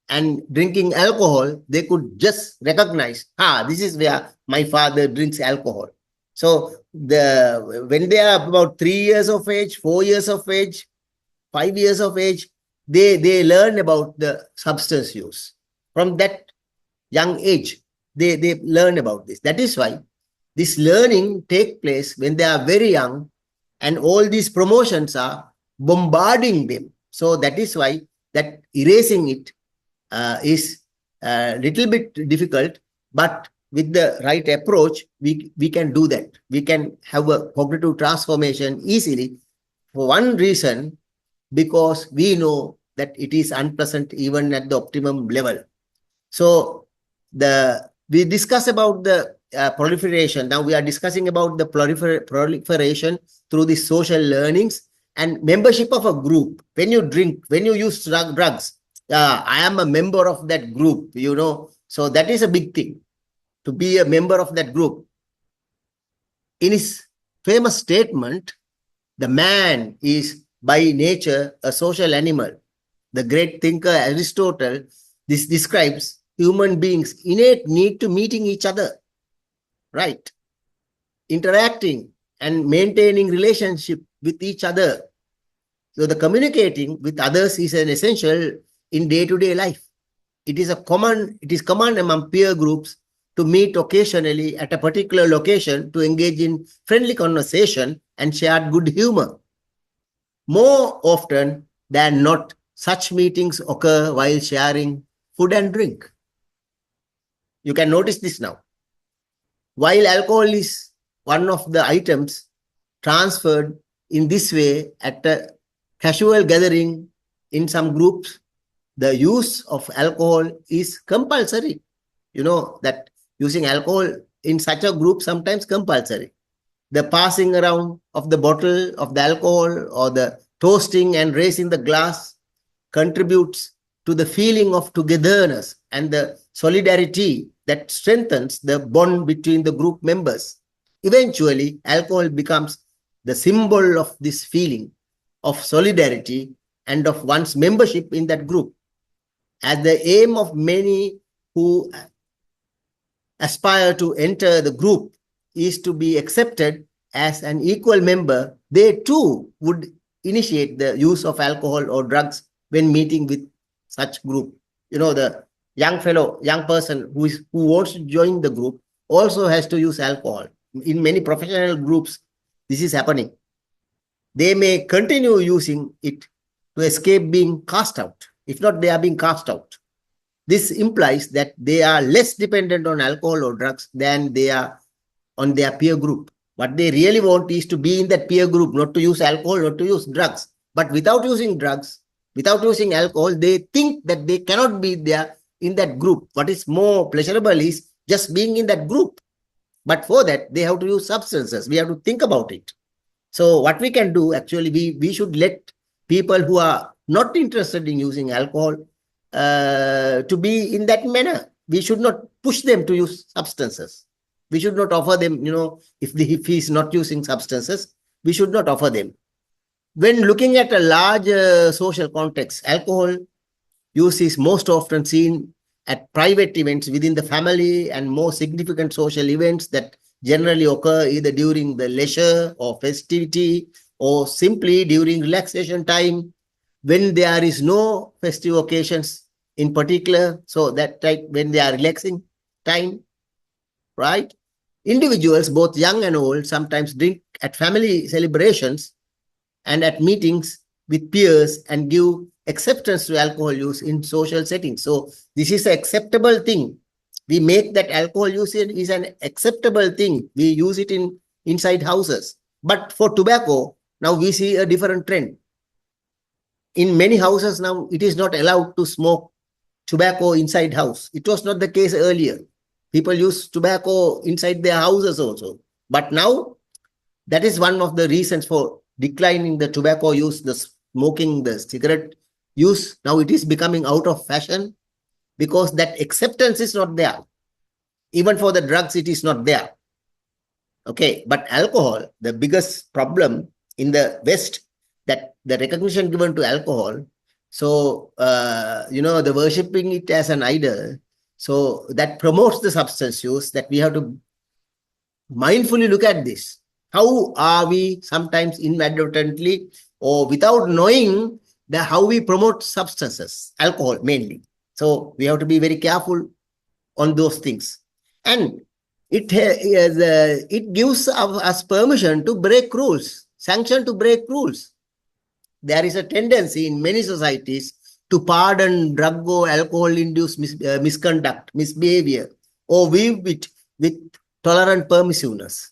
and drinking alcohol. They could just recognize, this is where my father drinks alcohol. So when they are about 3 years of age, 4 years of age, 5 years of age, they learn about the substance use. From that young age, they learn about this. That is why this learning take place when they are very young, and all these promotions are bombarding them. So that is why that erasing it is a little bit difficult, but with the right approach, we can do that. We can have a cognitive transformation easily, for one reason, because we know that it is unpleasant even at the optimum level. So we discuss about the proliferation. Now we are discussing about the proliferation through the social learnings and membership of a group. When you drink, when you use drugs, I am a member of that group, So that is a big thing, to be a member of that group. In his famous statement, the man is by nature a social animal. The great thinker Aristotle describes human beings' innate need to meeting each other, right? Interacting and maintaining relationship with each other. So the communicating with others is an essential in day-to-day life. It is common among peer groups to meet occasionally at a particular location to engage in friendly conversation and share good humor. More often than not, such meetings occur while sharing food and drink. You can notice this now. While alcohol is one of the items transferred in this way at a casual gathering in some groups, the use of alcohol is compulsory. You know that using alcohol in such a group sometimes compulsory. The passing around of the bottle of the alcohol or the toasting and raising the glass contributes to the feeling of togetherness and the solidarity that strengthens the bond between the group members. Eventually, alcohol becomes the symbol of this feeling of solidarity and of one's membership in that group. As the aim of many who aspire to enter the group is to be accepted as an equal member, they too would initiate the use of alcohol or drugs when meeting with such group. The young person who wants to join the group also has to use alcohol. In many professional groups, this is happening. They may continue using it to escape being cast out. If not, they are being cast out. This implies that they are less dependent on alcohol or drugs than they are on their peer group. What they really want is to be in that peer group, not to use alcohol, not to use drugs. But without using drugs, without using alcohol, they think that they cannot be there in that group. What is more pleasurable is just being in that group. But for that, they have to use substances. We have to think about it. So what we can do, actually, we should let people who are not interested in using alcohol to be in that manner. We should not push them to use substances. We should not offer them, if he is not using substances, we should not offer them. When looking at a large social context, alcohol use is most often seen at private events within the family and more significant social events that generally occur either during the leisure or festivity or simply during relaxation time when there is no festive occasions in particular. So that time when they are relaxing time, right? Individuals, both young and old, sometimes drink at family celebrations and at meetings with peers and give acceptance to alcohol use in social settings. So this is an acceptable thing We make that alcohol use is an acceptable thing. We use it in inside houses. But for tobacco, now we see a different trend. In many houses now, it is not allowed to smoke tobacco inside house. It was not the case earlier. People use tobacco inside their houses also. But now, that is one of the reasons for declining the tobacco use, the smoking, the cigarette use. Now it is becoming out of fashion because that acceptance is not there. Even for the drugs, it is not there. Okay, but alcohol, the biggest problem in the West, that the recognition given to alcohol, so, the worshipping it as an idol, so that promotes the substance use, that we have to mindfully look at this. How are we sometimes inadvertently or without knowing how we promote substances, alcohol mainly. So we have to be very careful on those things. And it gives us permission to break rules, sanction to break rules. There is a tendency in many societies to pardon drug or alcohol-induced misconduct, misbehavior, or view it with tolerant permissiveness.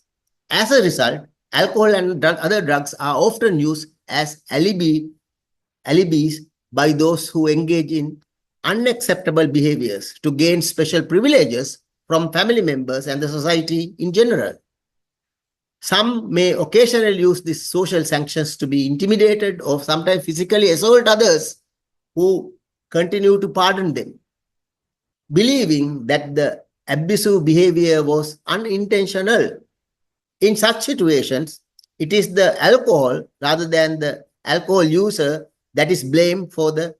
As a result, alcohol and other drugs are often used as alibis by those who engage in unacceptable behaviors to gain special privileges from family members and the society in general. Some may occasionally use these social sanctions to be intimidated or sometimes physically assault others who continue to pardon them, believing that the abusive behavior was unintentional. In such situations, it is the alcohol rather than the alcohol user that is blamed for the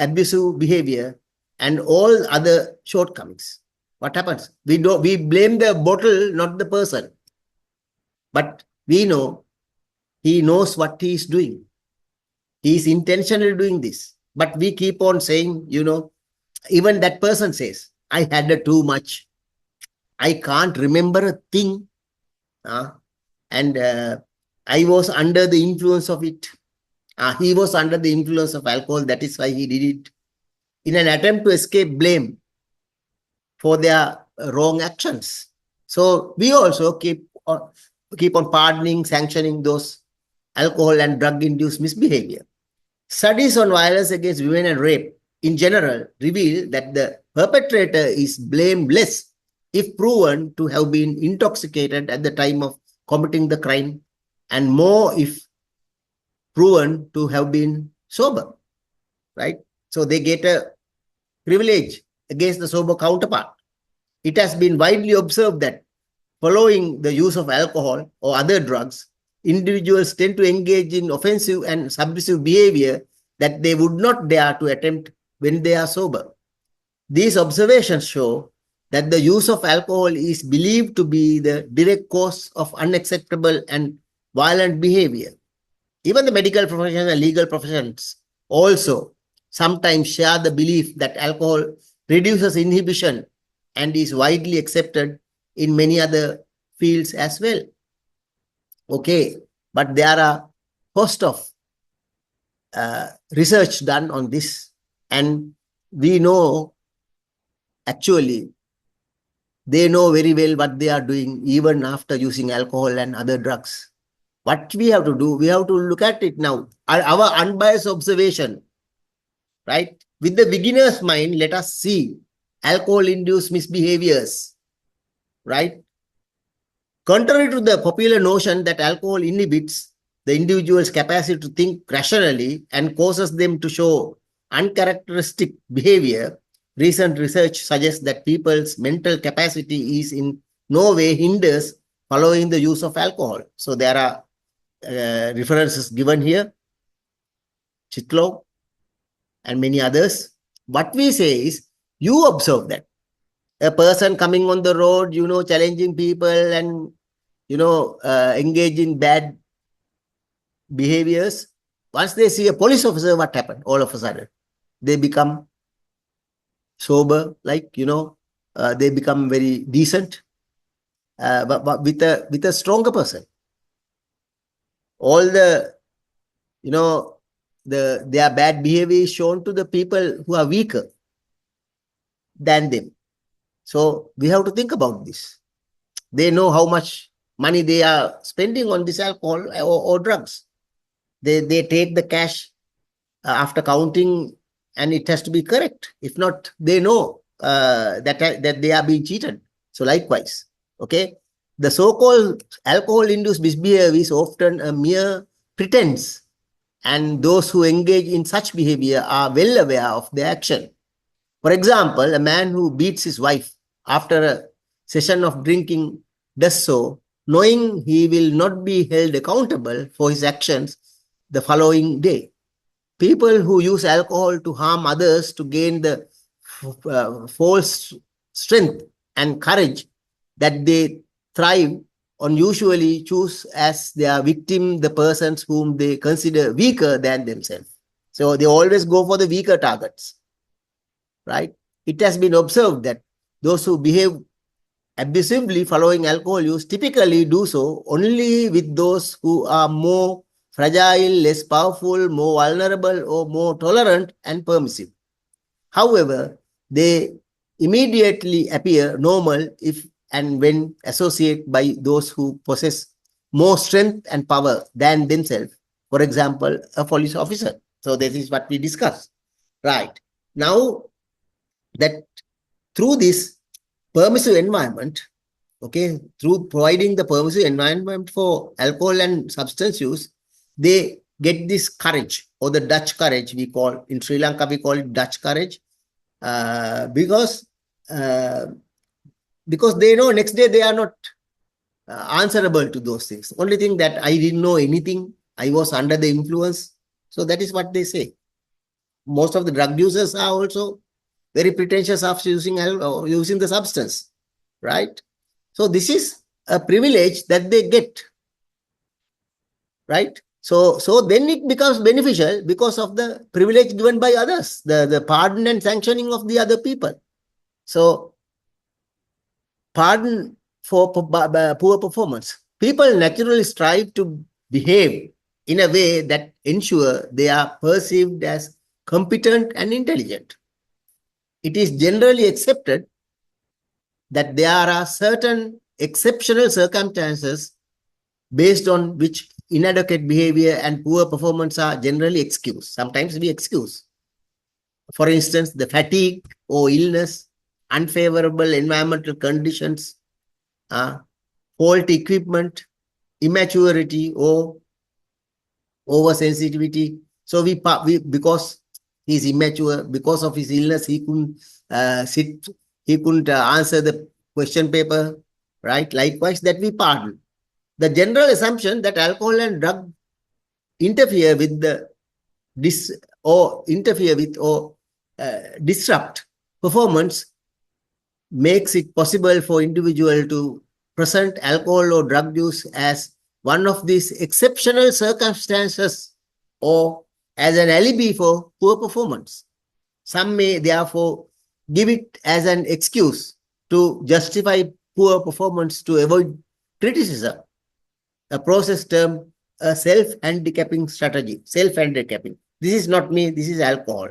abusive behavior and all other shortcomings. What happens? We blame the bottle, not the person. But we know he knows what he is doing. He is intentionally doing this. But we keep on saying, even that person says, I had too much. I can't remember a thing. And I was under the influence of it. He was under the influence of alcohol. That is why he did it. In an attempt to escape blame for their wrong actions. So we also keep on pardoning, sanctioning those alcohol and drug-induced misbehavior. Studies on violence against women and rape in general reveal that the perpetrator is blameless if proven to have been intoxicated at the time of committing the crime, and more if proven to have been sober, right? So they get a privilege against the sober counterpart. It has been widely observed that following the use of alcohol or other drugs, individuals tend to engage in offensive and subversive behavior that they would not dare to attempt when they are sober. These observations show that the use of alcohol is believed to be the direct cause of unacceptable and violent behavior. Even the medical profession and legal professions also sometimes share the belief that alcohol reduces inhibition and is widely accepted in many other fields as well. Okay, but there are a host of research done on this, and we know actually they know very well what they are doing even after using alcohol and other drugs. What we have to do, we have to look at it now, our unbiased observation, right? With the beginner's mind, let us see alcohol-induced misbehaviors, right? Contrary to the popular notion that alcohol inhibits the individual's capacity to think rationally and causes them to show uncharacteristic behavior, recent research suggests that people's mental capacity is in no way hinders following the use of alcohol. So there are references given here, Chitlow and many others. What we say is, you observe that a person coming on the road, challenging people and, engage in bad behaviors. Once they see a police officer, what happened? All of a sudden, they become sober, they become very decent, but with a stronger person. All the, their bad behavior is shown to the people who are weaker than them. So we have to think about this. They know how much money they are spending on this alcohol or drugs. They take the cash after counting, and it has to be correct. If not, they know that they are being cheated. So likewise, okay, the so-called alcohol-induced misbehavior is often a mere pretense, and those who engage in such behavior are well aware of their action. For example, a man who beats his wife after a session of drinking does so knowing he will not be held accountable for his actions the following day. People who use alcohol to harm others to gain the false strength and courage that they thrive on usually choose as their victim the persons whom they consider weaker than themselves. So they always go for the weaker targets, right? It has been observed that those who behave abusively following alcohol use typically do so only with those who are more fragile, less powerful, more vulnerable, or more tolerant and permissive. However, they immediately appear normal if and when associated by those who possess more strength and power than themselves. For example, a police officer. So this is what we discussed. Right. Now that through this permissive environment, okay, through providing the permissive environment for alcohol and substance use, they get this courage, or the Dutch courage we call, in Sri Lanka we call it Dutch courage, because they know next day they are not answerable to those things. Only thing that I didn't know anything, I was under the influence. So that is what they say. Most of the drug users are also very pretentious of using the substance, right? So this is a privilege that they get, right? So then it becomes beneficial because of the privilege given by others, the pardon and sanctioning of the other people. So pardon for poor performance. People naturally strive to behave in a way that ensure they are perceived as competent and intelligent. It is generally accepted that there are certain exceptional circumstances based on which inadequate behavior and poor performance are generally excused. Sometimes we excuse. For instance, the fatigue or illness, unfavorable environmental conditions, faulty equipment, immaturity, or oversensitivity. So we because he's immature, because of his illness, he couldn't he couldn't answer the question paper, right? Likewise, that we pardon. The general assumption that alcohol and drug interfere with the disrupt performance makes it possible for individual to present alcohol or drug use as one of these exceptional circumstances or as an alibi for poor performance. Some may therefore give it as an excuse to justify poor performance to avoid criticism, a process termed a self-handicapping strategy. Self-handicapping. This is not me, this is alcohol.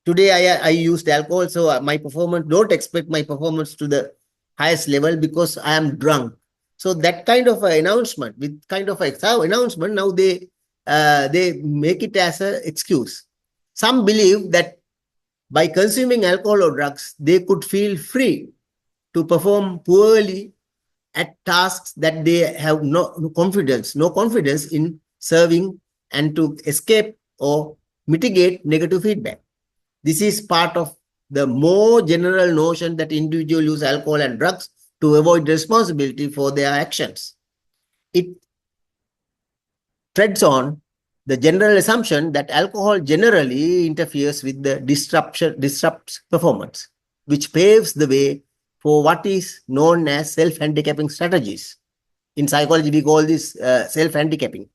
Today I used alcohol, so my performance, don't expect my performance to the highest level because I am drunk. So that kind of an announcement, with kind of an announcement, now they make it as an excuse. Some believe that by consuming alcohol or drugs, they could feel free to perform poorly at tasks that they have no confidence in serving, and to escape or mitigate negative feedback. This is part of the more general notion that individuals use alcohol and drugs to avoid responsibility for their actions. It treads on the general assumption that alcohol generally interferes with the disrupts performance, which paves the way for what is known as self-handicapping strategies. In psychology, we call this self-handicapping.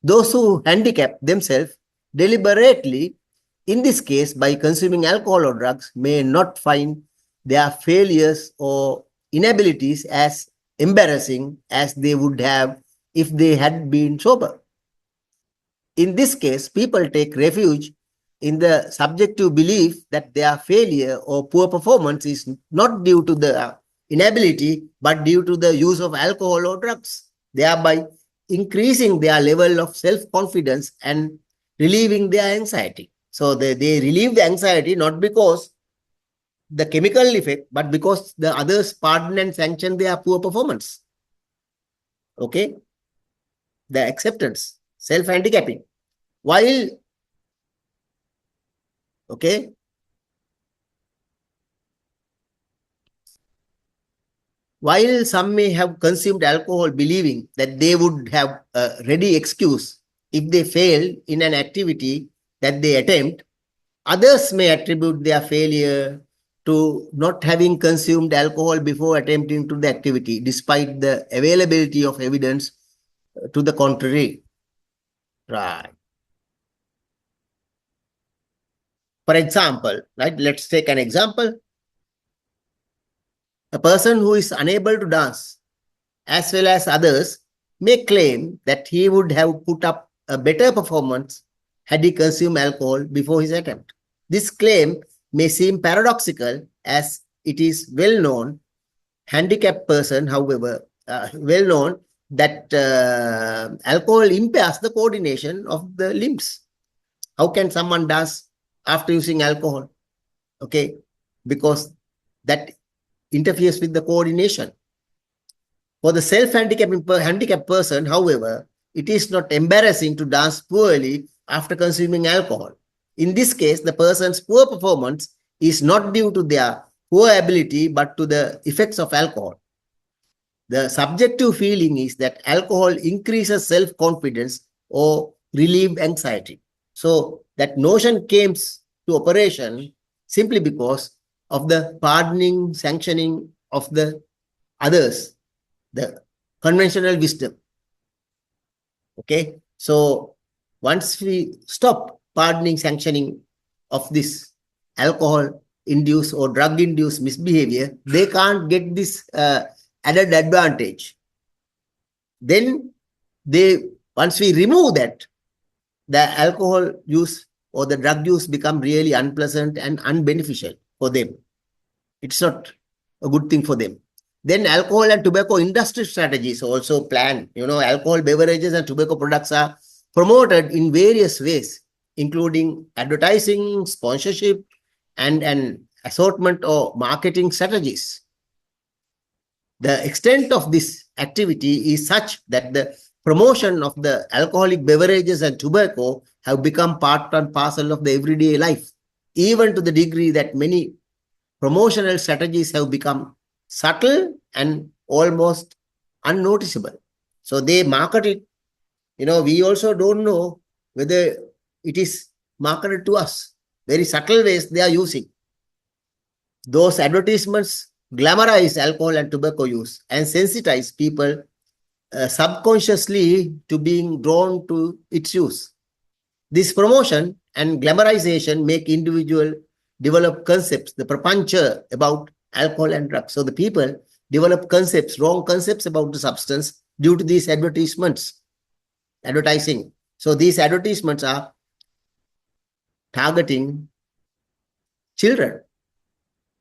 Those who handicap themselves deliberately, in this case by consuming alcohol or drugs, may not find their failures or inabilities as embarrassing as they would have if they had been sober. In this case, people take refuge in the subjective belief that their failure or poor performance is not due to the inability, but due to the use of alcohol or drugs, thereby increasing their level of self-confidence and relieving their anxiety. So they relieve the anxiety not because the chemical effect, but because the others pardon and sanction their poor performance. Okay? The acceptance, self-handicapping. While, okay, while some may have consumed alcohol believing that they would have a ready excuse if they fail in an activity that they attempt, others may attribute their failure to not having consumed alcohol before attempting to the activity, despite the availability of evidence to the contrary. Right. For example, right, let's take an example. A person who is unable to dance as well as others may claim that he would have put up a better performance had he consumed alcohol before his attempt. This claim may seem paradoxical as it is well known, handicapped person, however, well known that alcohol impairs the coordination of the limbs. How can someone dance after using alcohol? Okay, because that interferes with the coordination. For the self-handicapped person, however, it is not embarrassing to dance poorly after consuming alcohol. In this case, the person's poor performance is not due to their poor ability, but to the effects of alcohol. The subjective feeling is that alcohol increases self-confidence or relieve anxiety. So that notion came to operation simply because of the pardoning, sanctioning of the others, the conventional wisdom. Okay, so once we stop pardoning, sanctioning of this alcohol induced or drug induced misbehavior, they can't get this added advantage. Then once we remove that, the alcohol use or the drug use become really unpleasant and unbeneficial for them. It's not a good thing for them. Then alcohol and tobacco industry strategies also plan. Alcohol beverages and tobacco products are promoted in various ways, including advertising, sponsorship, and an assortment or marketing strategies. The extent of this activity is such that the promotion of the alcoholic beverages and tobacco have become part and parcel of the everyday life, even to the degree that many promotional strategies have become subtle and almost unnoticeable. So they market it. We also don't know whether it is marketed to us. Very subtle ways they are using. Those advertisements glamorize alcohol and tobacco use and sensitize people subconsciously to being drawn to its use. This promotion and glamorization make individual develop concepts, the prapancha about alcohol and drugs. So the people develop concepts, wrong concepts about the substance due to these advertisements, advertising. So these advertisements are targeting children,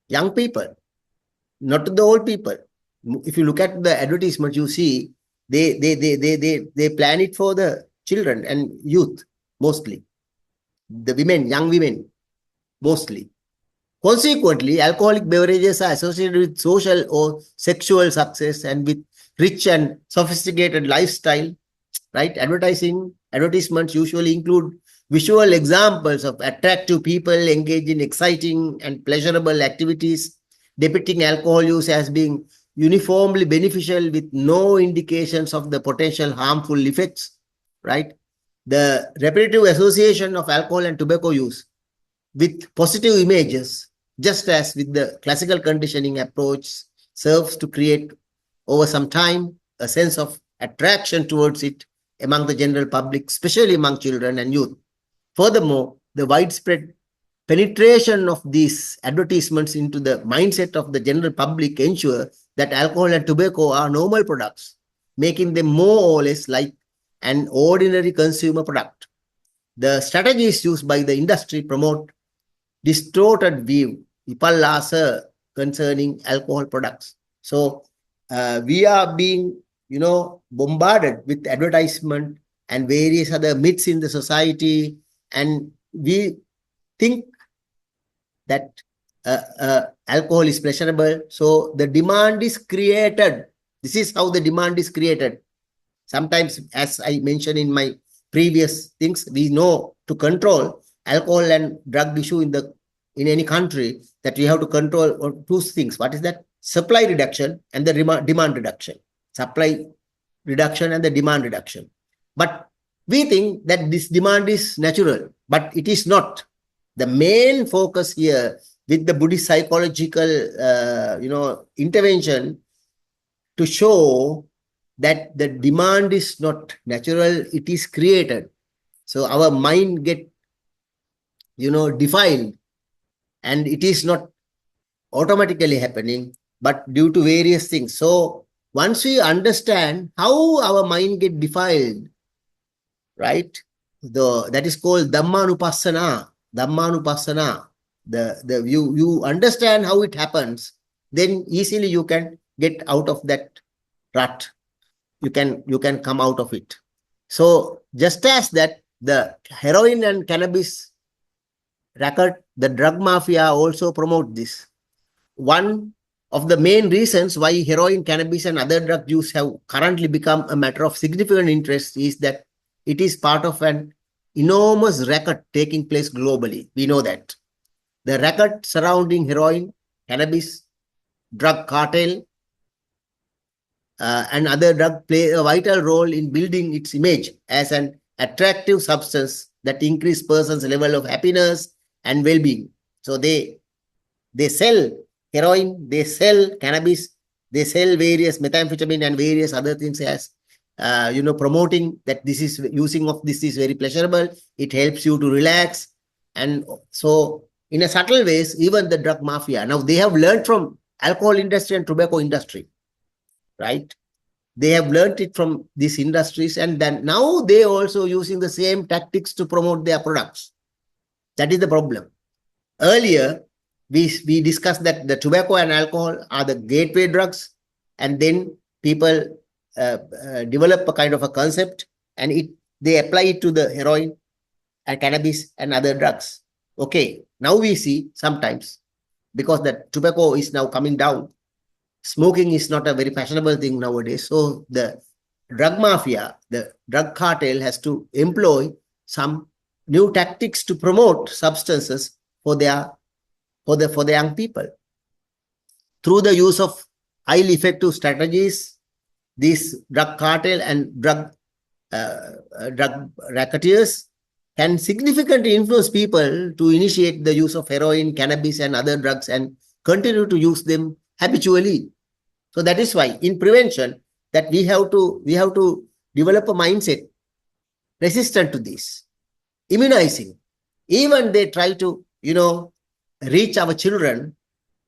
young people, not the old people. If you look at the advertisement, you see they plan it for the children and youth mostly, the women, young women mostly. Consequently, alcoholic beverages are associated with social or sexual success and with rich and sophisticated lifestyle, right? Advertisements usually include visual examples of attractive people engaged in exciting and pleasurable activities, depicting alcohol use as being uniformly beneficial with no indications of the potential harmful effects, right? The repetitive association of alcohol and tobacco use with positive images, just as with the classical conditioning approach, serves to create over some time a sense of attraction towards it among the general public, especially among children and youth. Furthermore, the widespread penetration of these advertisements into the mindset of the general public ensure that alcohol and tobacco are normal products, making them more or less like an ordinary consumer product. the strategies used by the industry promote distorted view vipallasa concerning alcohol products. So we are being, bombarded with advertisement and various other myths in the society, and we think that alcohol is pleasurable. So the demand is created. This is how the demand is created. Sometimes, as I mentioned in my previous things, we know to control alcohol and drug issue in any country, that we have to control two things. What is that? Supply reduction and the demand reduction. Supply reduction and the demand reduction. But we think that this demand is natural, but it is not. The main focus here with the Buddhist psychological, intervention to show that the demand is not natural, it is created. So our mind get, defiled, and it is not automatically happening, but due to various things. So once we understand how our mind get defiled, right, that is called Dhammanupassana. You understand how it happens, then easily you can get out of that rut. You can come out of it. So just as that the heroin and cannabis racket, the drug mafia also promote this. One of the main reasons why heroin, cannabis, and other drug use have currently become a matter of significant interest is that it is part of an enormous racket taking place globally. We know that. The racket surrounding heroin, cannabis, drug cartel, and other drugs play a vital role in building its image as an attractive substance that increase person's level of happiness and well-being. So they sell heroin, they sell cannabis, they sell various methamphetamine and various other things as promoting that this is using of this is very pleasurable. It helps you to relax. And so in a subtle ways, even the drug mafia, now they have learned from alcohol industry and tobacco industry, right? They have learned it from these industries, and then now they also using the same tactics to promote their products. That is the problem. Earlier, we discussed that the tobacco and alcohol are the gateway drugs, and then people develop a kind of a concept, and they apply it to the heroin and cannabis and other drugs. Okay, now we see sometimes, because the tobacco is now coming down, smoking is not a very fashionable thing nowadays. So the drug mafia, the drug cartel has to employ some new tactics to promote substances for the young people. Through the use of highly effective strategies, these drug cartel and drug racketeers can significantly influence people to initiate the use of heroin, cannabis, and other drugs and continue to use them habitually. So that is why in prevention that we have to develop a mindset resistant to this. Immunizing. Even they try to, reach our children,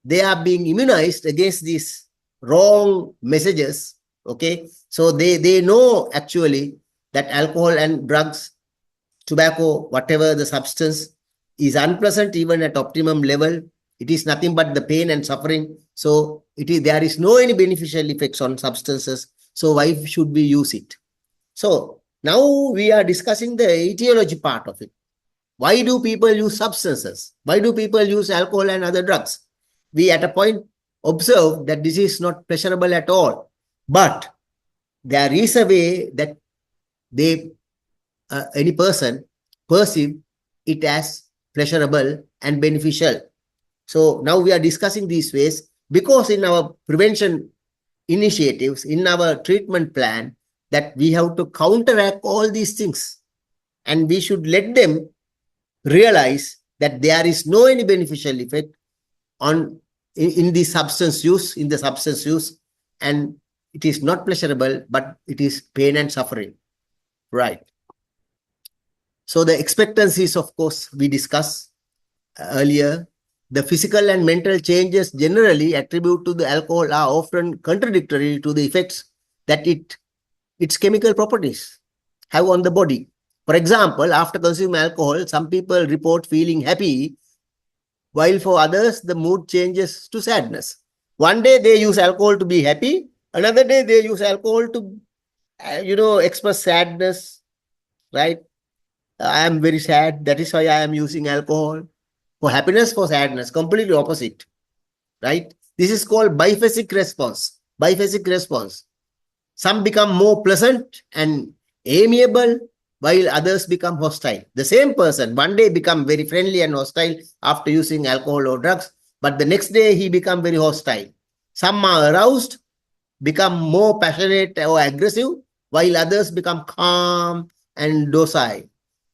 they are being immunized against these wrong messages. Okay. So they know actually that alcohol and drugs, tobacco, whatever the substance is unpleasant even at optimum level. It is nothing but the pain and suffering. So there is no any beneficial effects on substances. So why should we use it? So now we are discussing the etiology part of it. Why do people use substances? Why do people use alcohol and other drugs? We at a point observe that this is not pleasurable at all. But there is a way that any person perceive it as pleasurable and beneficial. So now we are discussing these ways because in our prevention initiatives, in our treatment plan, that we have to counteract all these things, and we should let them realize that there is no any beneficial effect in the substance use, and it is not pleasurable, but it is pain and suffering, right? So the expectancies, of course, we discussed earlier. The physical and mental changes generally attributed to the alcohol are often contradictory to the effects that its chemical properties have on the body. For example, after consuming alcohol, some people report feeling happy, while for others, the mood changes to sadness. One day they use alcohol to be happy, another day they use alcohol to, express sadness, right? I am very sad. That is why I am using alcohol. For happiness, for sadness, completely opposite, right? This is called biphasic response. Biphasic response. Some become more pleasant and amiable, while others become hostile. The same person one day become very friendly and hostile after using alcohol or drugs, but the next day he become very hostile. Some are aroused, become more passionate or aggressive, while others become calm and docile.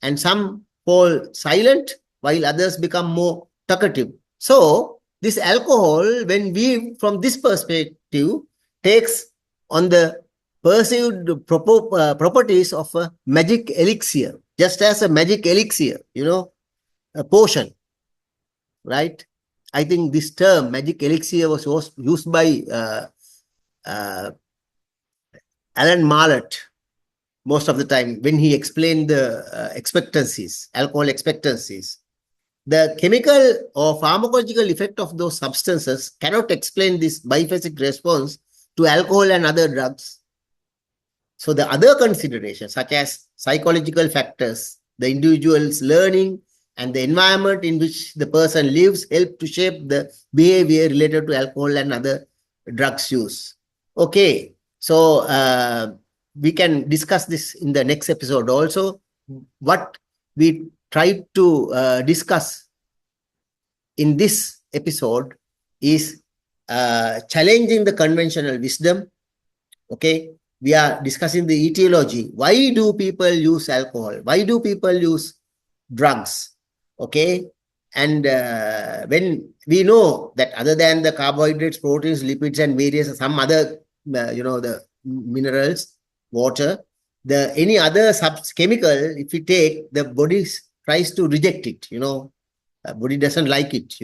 And some fall silent, while others become more talkative. So, this alcohol, when we, from this perspective, takes on the perceived properties of a magic elixir, just as a magic elixir, a potion, right? I think this term, magic elixir, was used by uh, Alan Marlett most of the time when he explained the expectancies, alcohol expectancies. The chemical or pharmacological effect of those substances cannot explain this biphasic response to alcohol and other drugs. So the other considerations, such as psychological factors, the individual's learning, and the environment in which the person lives, help to shape the behavior related to alcohol and other drugs use. Okay, so we can discuss this in the next episode also. What we tried to discuss in this episode is challenging the conventional wisdom. Okay, we are discussing the etiology. Why do people use alcohol? Why do people use drugs? Okay, and when we know that other than the carbohydrates, proteins, lipids, and various some other, the minerals, water, the any other chemical, if we take, the body tries to reject it. Body doesn't like it.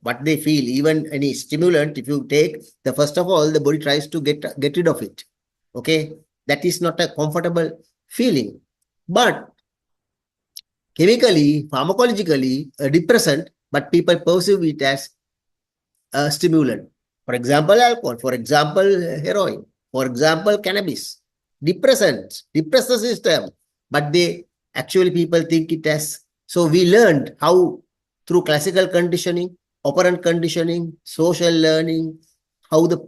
What they feel, even any stimulant, if you take, the first of all, the body tries to get rid of it. Okay, that is not a comfortable feeling. But chemically, pharmacologically, a depressant, but people perceive it as a stimulant. For example, alcohol. For example, heroin. For example, cannabis. Depressants depress the system, but they actually people think it as. So we learned how through classical conditioning, operant conditioning, social learning, how the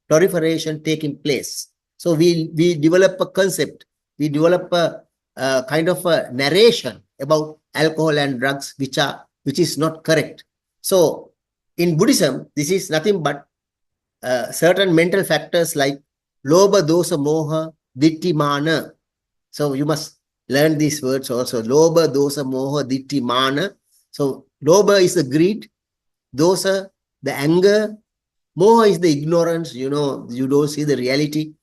proliferation taking place. So we develop a concept, we develop a kind of a narration about alcohol and drugs, which is not correct. So in Buddhism, this is nothing but certain mental factors like lobha, dosa, moha, ditti, mana. So you must learn these words also. Lobha, dosa, moha, ditti, mana. So lobha is the greed, dosa, the anger, moha is the ignorance. You don't see the reality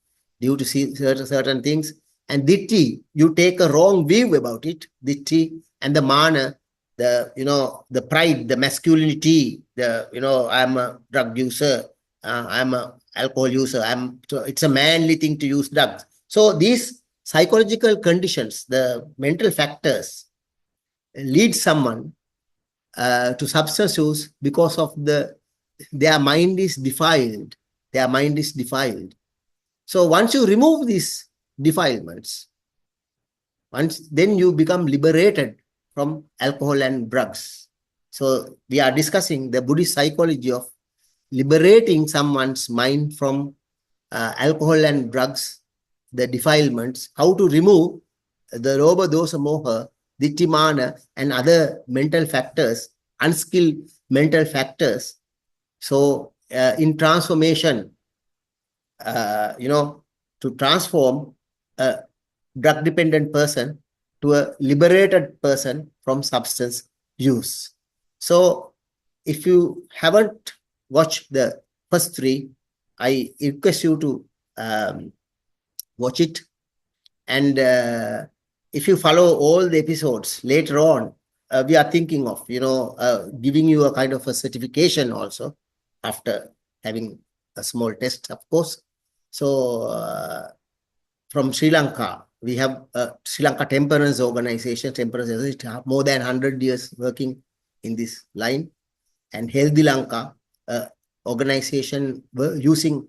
due to see certain things. And ditti, you take a wrong view about it. Ditti, and the mana, the pride, the masculinity, I'm a drug user, I'm a alcohol user, it's a manly thing to use drugs. So these psychological conditions, the mental factors, lead someone to substance use because of their mind is defiled. Their mind is defiled. So once you remove these defilements, then you become liberated from alcohol and drugs. So we are discussing the Buddhist psychology of liberating someone's mind from alcohol and drugs, the defilements, how to remove the lobha, dosa, moha, ditthimana, and other mental factors, unskilled mental factors. So in transformation, to transform a drug-dependent person to a liberated person from substance use. So if you haven't watched the first three, I request you to watch it. And if you follow all the episodes later on, we are thinking of, giving you a kind of a certification also after having a small test, of course. So from Sri Lanka, we have Sri Lanka Temperance Organization, more than 100 years working in this line, and Healthy Lanka organization using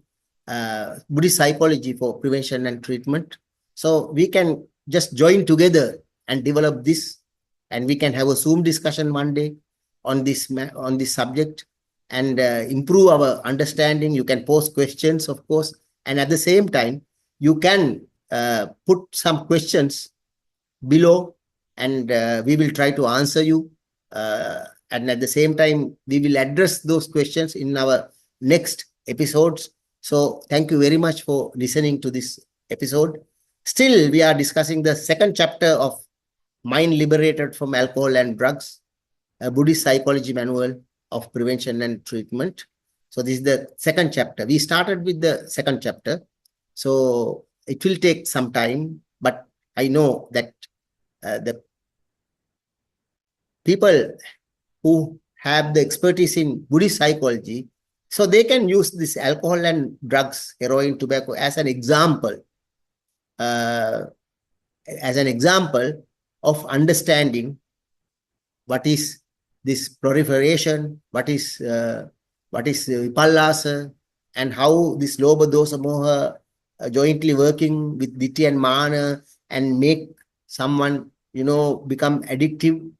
Buddhist psychology for prevention and treatment. So we can just join together and develop this, and we can have a Zoom discussion one day on this subject and improve our understanding. You can post questions, of course, and at the same time, you can put some questions below, and we will try to answer you. And at the same time, we will address those questions in our next episodes. So thank you very much for listening to this episode. Still, we are discussing the second chapter of Mind Liberated from Alcohol and Drugs, a Buddhist Psychology Manual of Prevention and Treatment. So this is the second chapter. We started with the second chapter. So it will take some time, but I know that the people who have the expertise in Buddhist psychology, so they can use this alcohol and drugs, heroin, tobacco, as an example of understanding what is this proliferation, what is vipallasa, and how this lobha, dosa, moha jointly working with ditthi and mana and make someone, become addictive.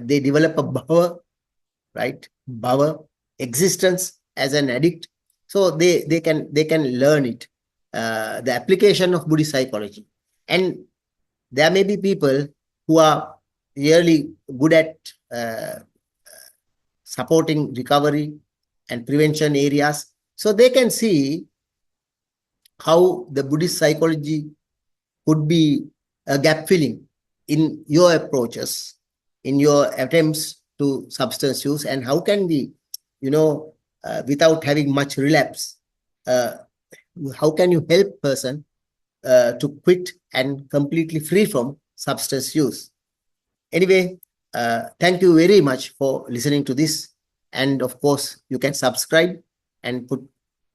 They develop a bhava, right? Bhava, existence as an addict. So they can learn it, the application of Buddhist psychology. And there may be people who are really good at supporting recovery and prevention areas. So they can see how the Buddhist psychology could be a gap filling in your approaches, in your attempts to substance use, and how can we, without having much relapse, how can you help person to quit and completely free from substance use? Anyway, thank you very much for listening to this. And of course, you can subscribe and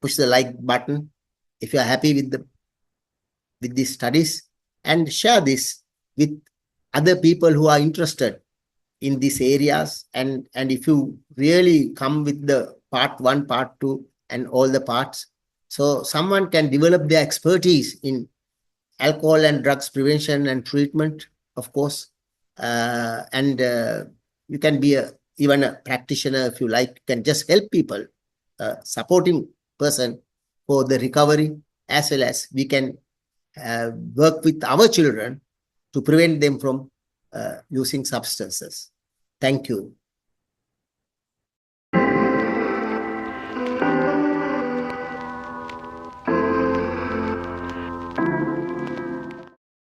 push the like button if you are happy with these studies, and share this with other people who are interested in these areas. And if you really come with the part 1, part 2, and all the parts, so someone can develop their expertise in alcohol and drugs prevention and treatment, of course. And you can be even a practitioner if you like. You can just help people, supporting person for the recovery, as well as we can work with our children to prevent them from using substances. Thank you.